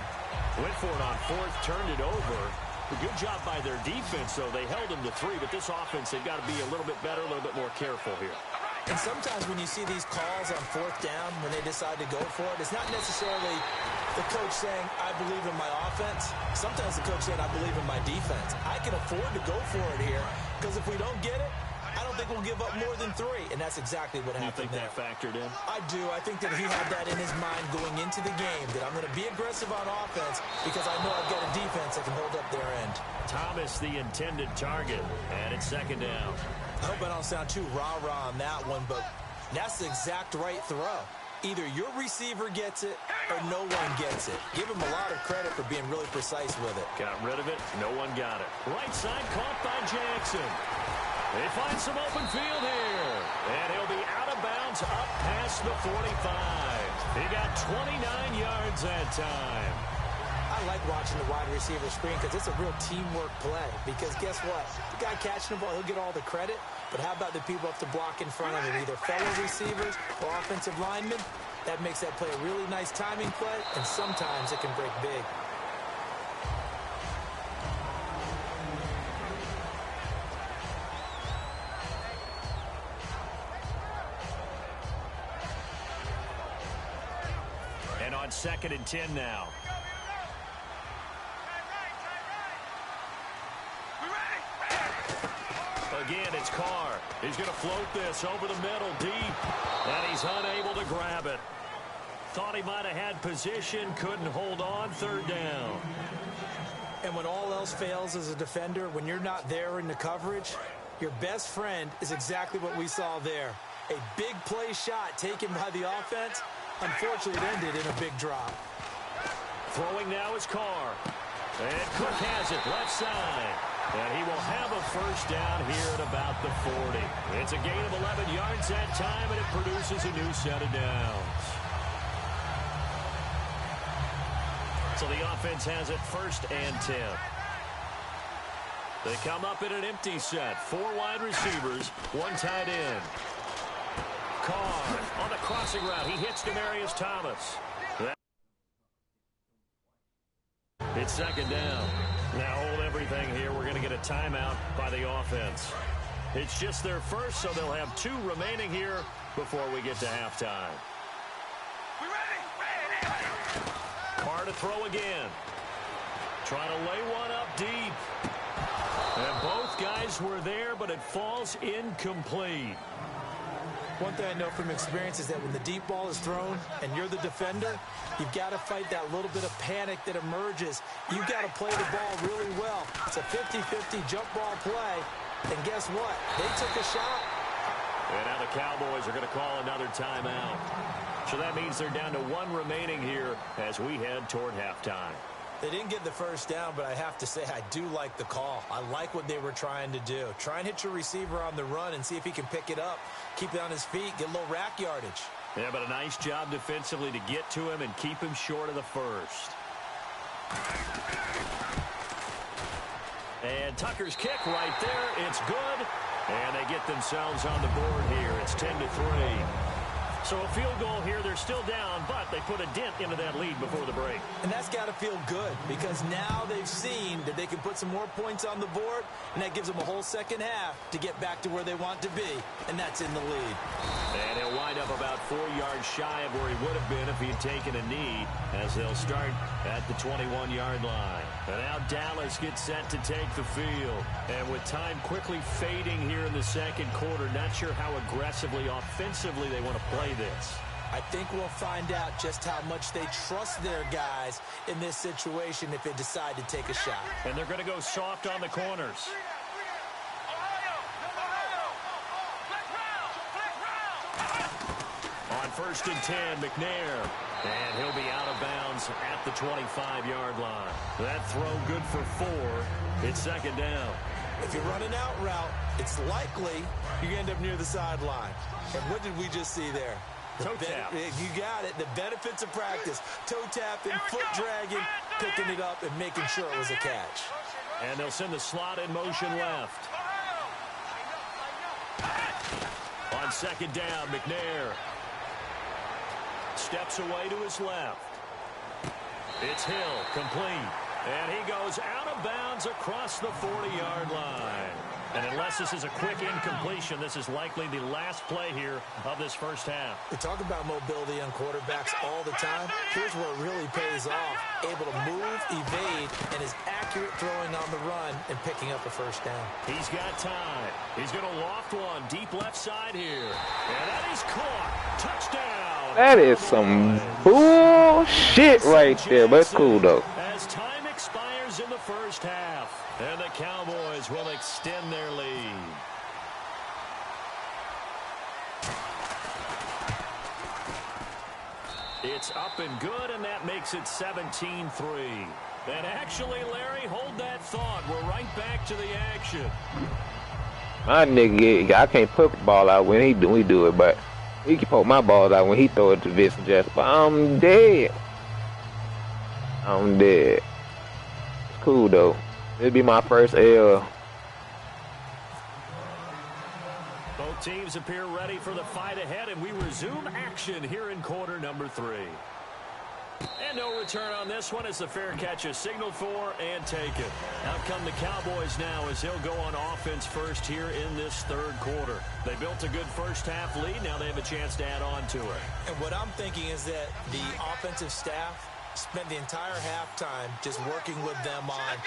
went for it on fourth, turned it over. A good job by their defense, though. They held them to 3, but this offense, they've got to be a little bit better, a little bit more careful here. And sometimes when you see these calls on fourth down, when they decide to go for it, it's not necessarily the coach saying, I believe in my offense. Sometimes the coach saying, I believe in my defense. I can afford to go for it here, because if we don't get it, I don't think we'll give up more than 3, and that's exactly what happened there. You think that factored in? I do. I think that he had that in his mind going into the game, that I'm going to be aggressive on offense because I know I've got a defense that can hold up their end. Thomas, the intended target, and it's second down. I hope I don't sound too rah-rah on that one, but that's the exact right throw. Either your receiver gets it or no one gets it. Give him a lot of credit for being really precise with it. Got rid of it. No one got it. Right side caught by Jackson. They find some open field here. And he'll be out of bounds up past the 45. He got 29 yards that time. I like watching the wide receiver screen because it's a real teamwork play. Because guess what? The guy catching the ball, he'll get all the credit. But how about the people up to block in front of him, either fellow receivers or offensive linemen? That makes that play a really nice timing play, and sometimes it can break big. And on 2nd and 10 now. Again, it's Carr. He's going to float this over the middle deep, and he's unable to grab it. Thought he might have had position, couldn't hold on, 3rd down. And when all else fails as a defender, when you're not there in the coverage, your best friend is exactly what we saw there. A big play shot taken by the offense. Unfortunately, it ended in a big drop. Throwing now is Carr. And Cook has it left side. And he will have a 1st down here at about the 40. It's a gain of 11 yards that time, and it produces a new set of downs. So the offense has it 1st and 10. They come up in an empty set. 4 wide receivers, 1 tight end. Carr on the crossing route. He hits Demaryius Thomas. It's 2nd down. Now hold everything here. We're going to get a timeout by the offense. It's just their first, so they'll have 2 remaining here before we get to halftime. Carr to throw again. Trying to lay one up deep. And both guys were there, but it falls incomplete. One thing I know from experience is that when the deep ball is thrown and you're the defender, you've got to fight that little bit of panic that emerges. You've got to play the ball really well. It's a 50-50 jump ball play. And guess what? They took a shot. And now the Cowboys are going to call another timeout. So that means they're down to 1 remaining here as we head toward halftime. They didn't get the 1st down, but I have to say I do like the call. I like what they were trying to do. Try and hit your receiver on the run and see if he can pick it up. Keep it on his feet, get a little rack yardage. Yeah, but a nice job defensively to get to him and keep him short of the 1st. And Tucker's kick right there. It's good. And they get themselves on the board here. It's 10-3. So a field goal here. They're still down, but they put a dent into that lead before the break. And that's got to feel good because now they've seen that they can put some more points on the board, and that gives them a whole 2nd half to get back to where they want to be, and that's in the lead. And he'll wind up about 4 yards shy of where he would have been if he had taken a knee as they'll start at the 21-yard line. And now Dallas gets set to take the field. And with time quickly fading here in the 2nd quarter, not sure how aggressively, offensively they want to play this. I think we'll find out just how much they trust their guys in this situation if they decide to take a shot. And they're going to go soft on the corners. On 1st and 10, McNair. And he'll be out of bounds at the 25-yard line. That throw good for 4. It's 2nd down. If you run an out route, it's likely you end up near the sideline. And what did we just see there? Toe tap. You got it. The benefits of practice. Toe tapping, foot dragging, picking it up, and making sure it was a catch. And they'll send the slot in motion left. On 2nd down, McNair steps away to his left. It's Hill, complete. And he goes out of bounds across the 40-yard line. And unless this is a quick incompletion, this is likely the last play here of this first half. We talk about mobility on quarterbacks all the time. Here's where it really pays off. Able to move, evade, and is accurate throwing on the run and picking up a first down. He's got time. He's going to loft one deep left side here. And that is caught. Touchdown. That is some bullshit right there, but it's cool though. As time expires in the first half, and the Cowboys will extend their lead. It's up and good, and that makes it 17-3. And actually, Larry, hold that thought. We're right back to the action. My nigga, I can't put the ball out when we do it, but he can poke my balls out when he throw it to Vincent Jasper. I'm dead. I'm dead. It's cool though. It'll be my first L. Both teams appear ready for the fight ahead, and we resume action here in quarter number 3. And no return on this one as the fair catch is signaled for and taken. Out come the Cowboys now as he'll go on offense first here in this third quarter. They built a good first half lead. Now they have a chance to add on to it. And what I'm thinking is that the offensive staff spent the entire halftime just working with them on,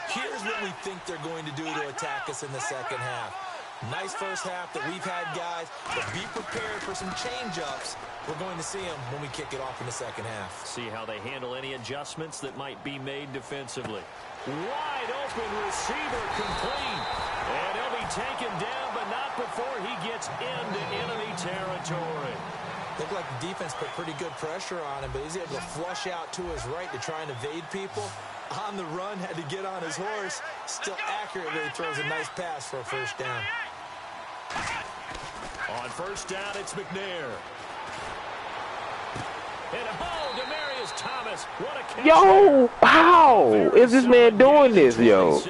here's what we think they're going to do to attack us in the second half. Nice first half that we've had, guys, but be prepared for some change-ups. We're going to see them when we kick it off in the second half. See how they handle any adjustments that might be made defensively. Wide open receiver complete. And he'll be taken down, but not before he gets into enemy territory. Looked like the defense put pretty good pressure on him, but he's able to flush out to his right to try and evade people. On the run, had to get on his horse. Still accurately throws a nice pass for a first down. On first down, it's McNair. And Demaryius Thomas. What a catch. Yo, how is this man doing this, yo?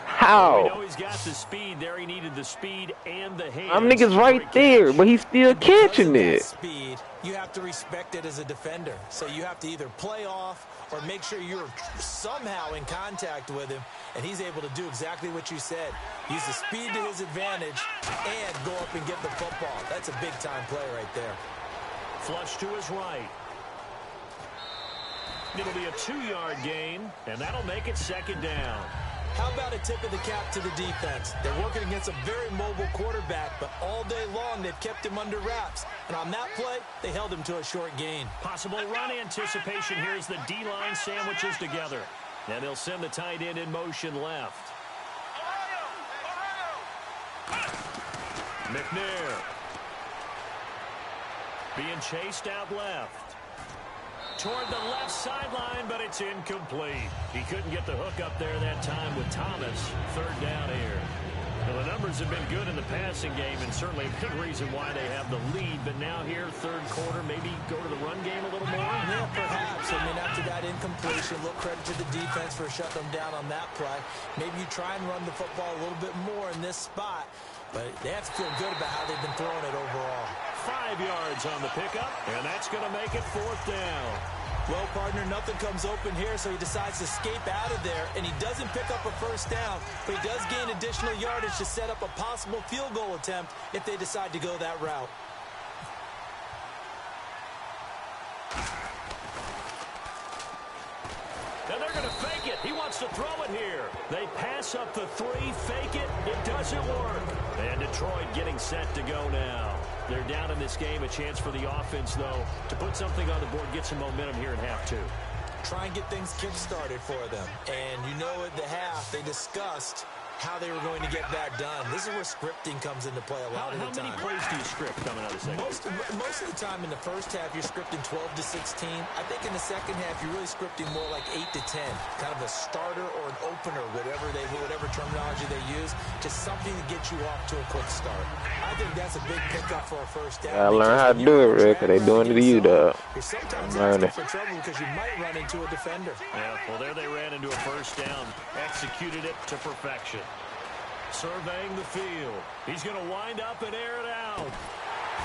How? We know he's got the speed there. He needed the speed and the hands. I'm niggas right there, but he's still catching it. Speed, you have to respect it as a defender. So you have to either play off or make sure you're somehow in contact with him, and he's able to do exactly what you said. Use the speed to his advantage and go up and get the football. That's a big-time play right there. Flush to his right. It'll be a 2-yard gain, and that'll make it second down. How about a tip of the cap to the defense? They're working against a very mobile quarterback, but all day long they've kept him under wraps. And on that play, they held him to a short gain. Possible run anticipation here as the D-line sandwiches together. And they'll send the tight end in motion left. McNair. Being chased out left. Toward the left sideline, but it's incomplete. He couldn't get the hook up there that time with Thomas. Third down here. Well, the numbers have been good in the passing game, and certainly a big reason why they have the lead. But now here, third quarter, maybe go to the run game a little more? Yeah, perhaps. I mean, after that incompletion, a little credit to the defense for shutting them down on that play. Maybe you try and run the football a little bit more in this spot, but they have to feel good about how they've been throwing it overall. 5 yards on the pickup, and that's going to make it fourth down. Well, partner, nothing comes open here, so he decides to escape out of there, and he doesn't pick up a first down, but he does gain additional yardage to set up a possible field goal attempt if they decide to go that route. And they're going to fake it. He wants to throw it here. They pass up the 3, fake it. It doesn't work. And Detroit getting set to go now. They're down in this game. A chance for the offense, though, to put something on the board, get some momentum here in half 2. Try and get things kick-started for them. And you know at the half, they discussed how they were going to get that done. This is where scripting comes into play a lot of the time. How many plays do you script coming out of the second? Most of the time in the first half, you're scripting 12 to 16. I think in the second half, you're really scripting more like 8 to 10. Kind of a starter or an opener, whatever terminology they use. Just something to get you off to a quick start. I think that's a big pickup for a first down. I learn how to do it, Rick, because they doing it to you, dog. You're sometimes asking for trouble because you might run into a defender. Yeah, well, there they ran into a first down. Executed it to perfection. Surveying the field. He's going to wind up and air it out.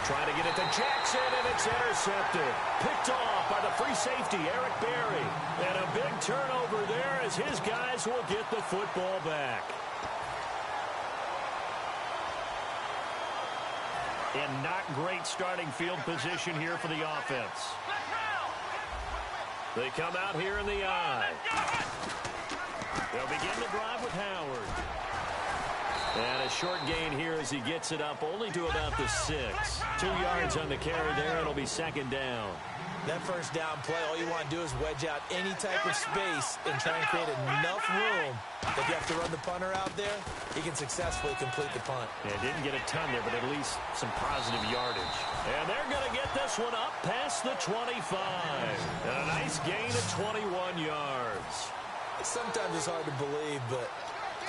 Trying to get it to Jackson, and it's intercepted. Picked off by the free safety, Eric Berry. And a big turnover there as his guys will get the football back. In not great starting field position here for the offense. They come out here in the I. They'll begin the drive with Howard. And a short gain here as he gets it up only to about the 6. 2 yards on the carry there. It'll be second down. That first down play, all you want to do is wedge out any type of space and try and create enough room that if you have to run the punter out there, he can successfully complete the punt. Yeah, didn't get a ton there, but at least some positive yardage. And they're going to get this one up past the 25. And a nice gain of 21 yards. Sometimes it's hard to believe, but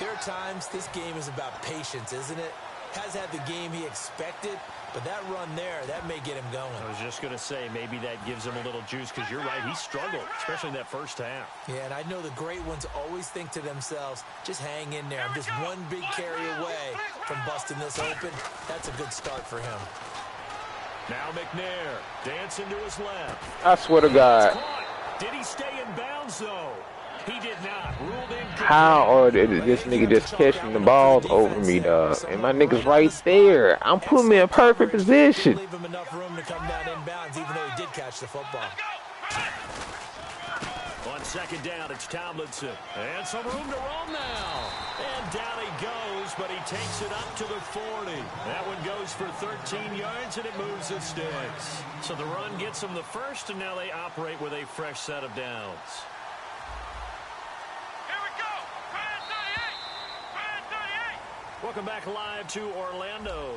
there are times this game is about patience, isn't it? Has had the game he expected, but that run there, that may get him going. I was just going to say, maybe that gives him a little juice, because you're right, he struggled, especially in that first half. Yeah, and I know the great ones always think to themselves, just hang in there. I'm just one big carry away from busting this open. That's a good start for him. Now McNair, dancing to his left. I swear to God. Did he stay in bounds, though? He did not. Ruled in. How or this nigga just catching the balls over me, dog? And my nigga's right there. I'm putting me in perfect position. Leave him enough room to come down in bounds, even though he did catch the football. On second down, it's Tomlinson. And some room to roam now. And down he goes, but he takes it up to the 40. That one goes for 13 yards, and it moves the sticks. So the run gets them the first, and now they operate with a fresh set of downs. Welcome back live to Orlando.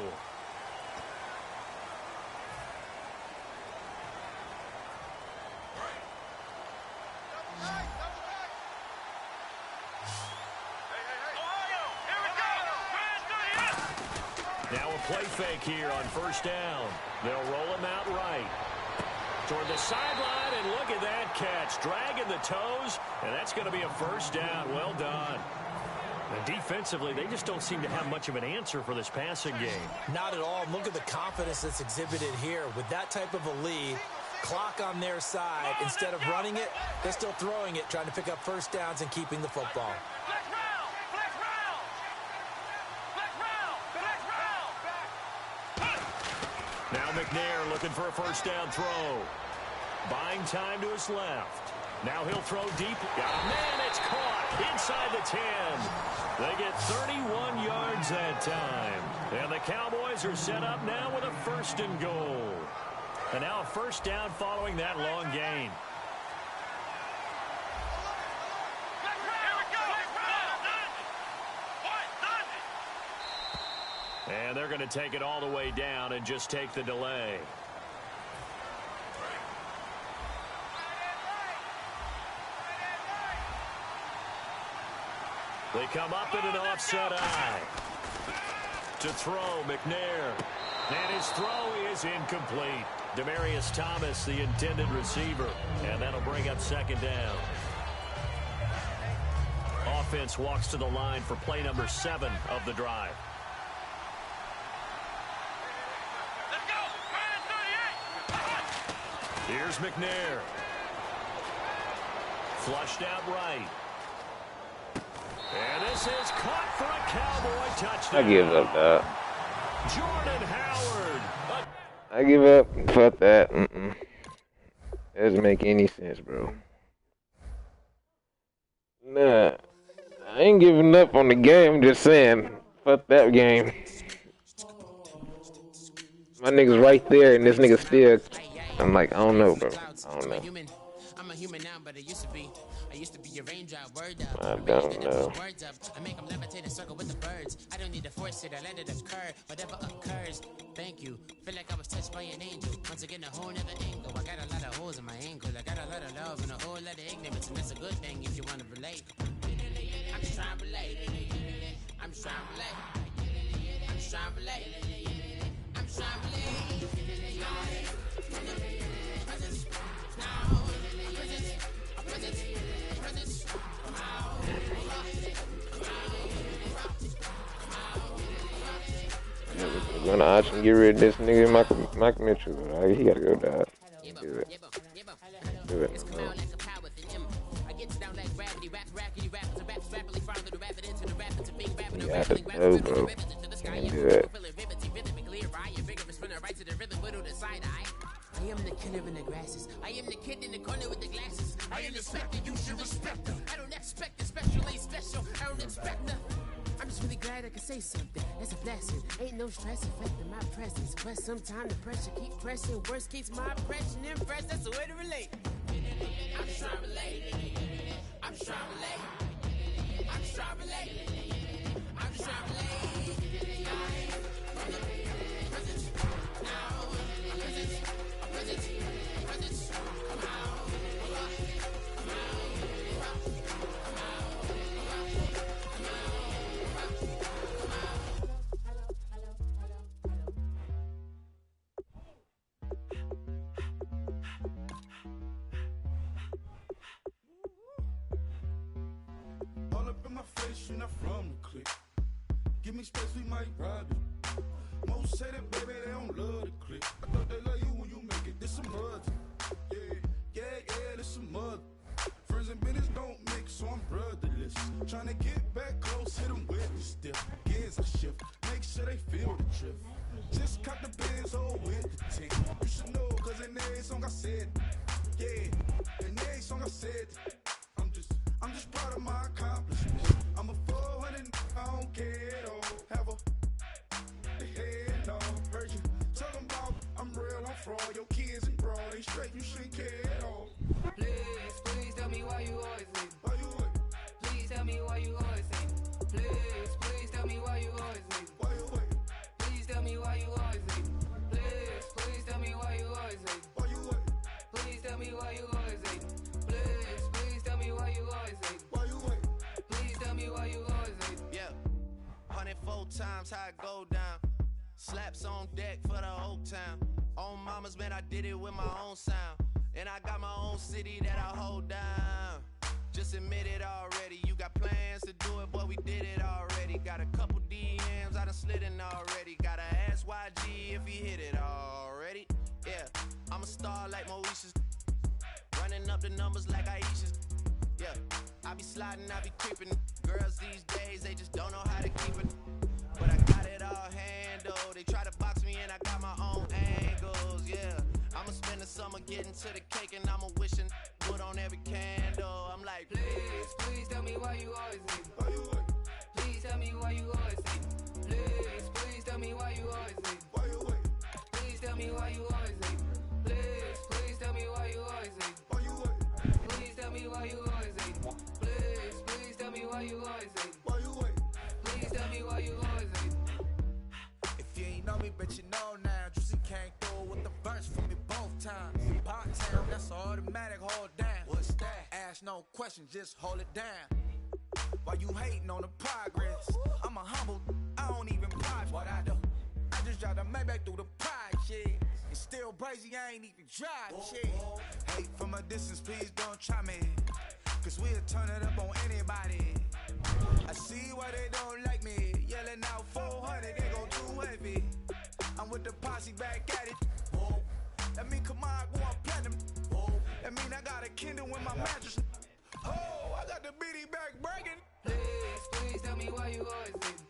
Now a play fake here on first down. They'll roll him out right. Toward the sideline, and look at that catch. Dragging the toes, and that's going to be a first down. Well done. And defensively, they just don't seem to have much of an answer for this passing game. Not at all. Look at the confidence that's exhibited here. With that type of a lead, clock on their side, instead of running it, they're still throwing it, trying to pick up first downs and keeping the football. Now McNair looking for a first down throw. Buying time to his left. Now he'll throw deep. Man, it's caught inside the 10. They get 31 yards that time. And the Cowboys are set up now with a first and goal. And now a first down following that long gain. And they're going to take it all the way down and just take the delay. They come up in an offset eye. To throw, McNair. And his throw is incomplete. Demaryius Thomas, the intended receiver. And that'll bring up second down. Offense walks to the line for play number 7 of the drive. Here's McNair. Flushed out right. And this is caught for a Cowboy touchdown. I give up, dog. Jordan Howard. I give up. Fuck that. It doesn't make any sense, bro. Nah. I ain't giving up on the game. I'm just saying, fuck that game. My nigga's right there, and this nigga still. I'm like, I don't know, bro. I don't know. I'm a human now, but I used to be a raindrop, word up. I don't know. I make them levitate and circle with the birds. I don't need to force it, I let it occur. Whatever occurs, thank you. Feel like I was touched by an angel. Once again, a whole nother angle. I got a lot of holes in my ankle. I got a lot of love and a whole lot of ignorance, and that's a good thing if you want to relate. I'm just trying to relate. I'm just trying to relate. I'm just trying to relate. I'm just trying to relate. We're gonna option get rid of this nigga, Michael Mitchell. He gotta go down. Do it. Do it. No. You got to go, bro. Can't do that. the killer in the grasses. I am the kid in the corner with the glasses. I am the specter, you should respect her. I don't expect the special, ain't special. I don't expect nothing. I'm just really glad I can say something. That's a blessing. Ain't no stress affecting my presence. But sometimes the pressure keep pressing. Worst keeps my impression impressed. That's the way to relate. I'm just trying to relate. I'm just trying to relate. I'm just trying to relate. I'm just trying to relate. All up in my face, you're not from the clique. Give me space, we might rob it. Most say that, baby, they don't love the clique. I thought they love you when you make it. This some mud. Yeah, this some mud. Friends and business don't mix, so I'm brotherless. Trying to get back close, hit them with the stiff. Gears I shift, make sure they feel the trip. Just caught the Benz, oh, with the tick. You should know, cause in every song I said, yeah, in every song I said, I'm just proud of my accomplishments. I'm a 400, I don't care at all. Have a head on. Heard you talking about I'm real, I'm fraud. Your kids and broad ain't straight, you shouldn't care at all. Please tell me why you always leave. Why you wait? Please tell me why you always leave. Please tell me why you always leave. Why you wait? Please tell me why you always leave. Please tell me why you always leave. Why you wait? Please tell me why you always leave. Please tell me why you always leave. Why you wait? Please tell me why you always leave. Yeah, 104 times how it go down. Slaps on deck for the whole town. On mamas, man, I did it with my own sound. And I got my own city that I hold down. Just admit it already. You got plans to do it, but we did it already. Got a couple DMs, I done slid in already. Gotta ask YG if he hit it already. Yeah, I'm a star like Moesha's. Running up the numbers like Aisha's. Yeah, I be sliding, I be creeping. Girls these days, they just don't know how to keep it. But I got it all handled. They try to box me in, I got my own angles. Yeah, I'ma spend the summer getting to the cake, and I'ma wishing put on every candle. I'm like, Please tell me why you always leave. Why you wait? Please tell me why you always leave. Please tell me why you always leave. Why you wait? Please tell me why you always leave. Please tell me why you always leave. Why you wait? Please tell me why you always leave. Please tell me why you always leave. Why you wait? Please tell me why you always leave. If you ain't know me, but you know now. Juicy came through with the verse for me both times. Pot town, that's automatic, hold down. What's that? Ask no question, just hold it down. While you hating on the progress, I'm a humble, I don't even pause what I do. I just drive the Maybach through the project. And still brazy, I ain't even drive shit. Hate from a distance, please don't try me. Cause we'll turn it up on anybody. I see why they don't like me. Yelling out 400, they go too heavy. I'm with the posse back at it. That mean come on, go on platinum. That mean I got a Kindle in my mattress. Oh, I got the bitty back breaking. Please tell me why you always leave.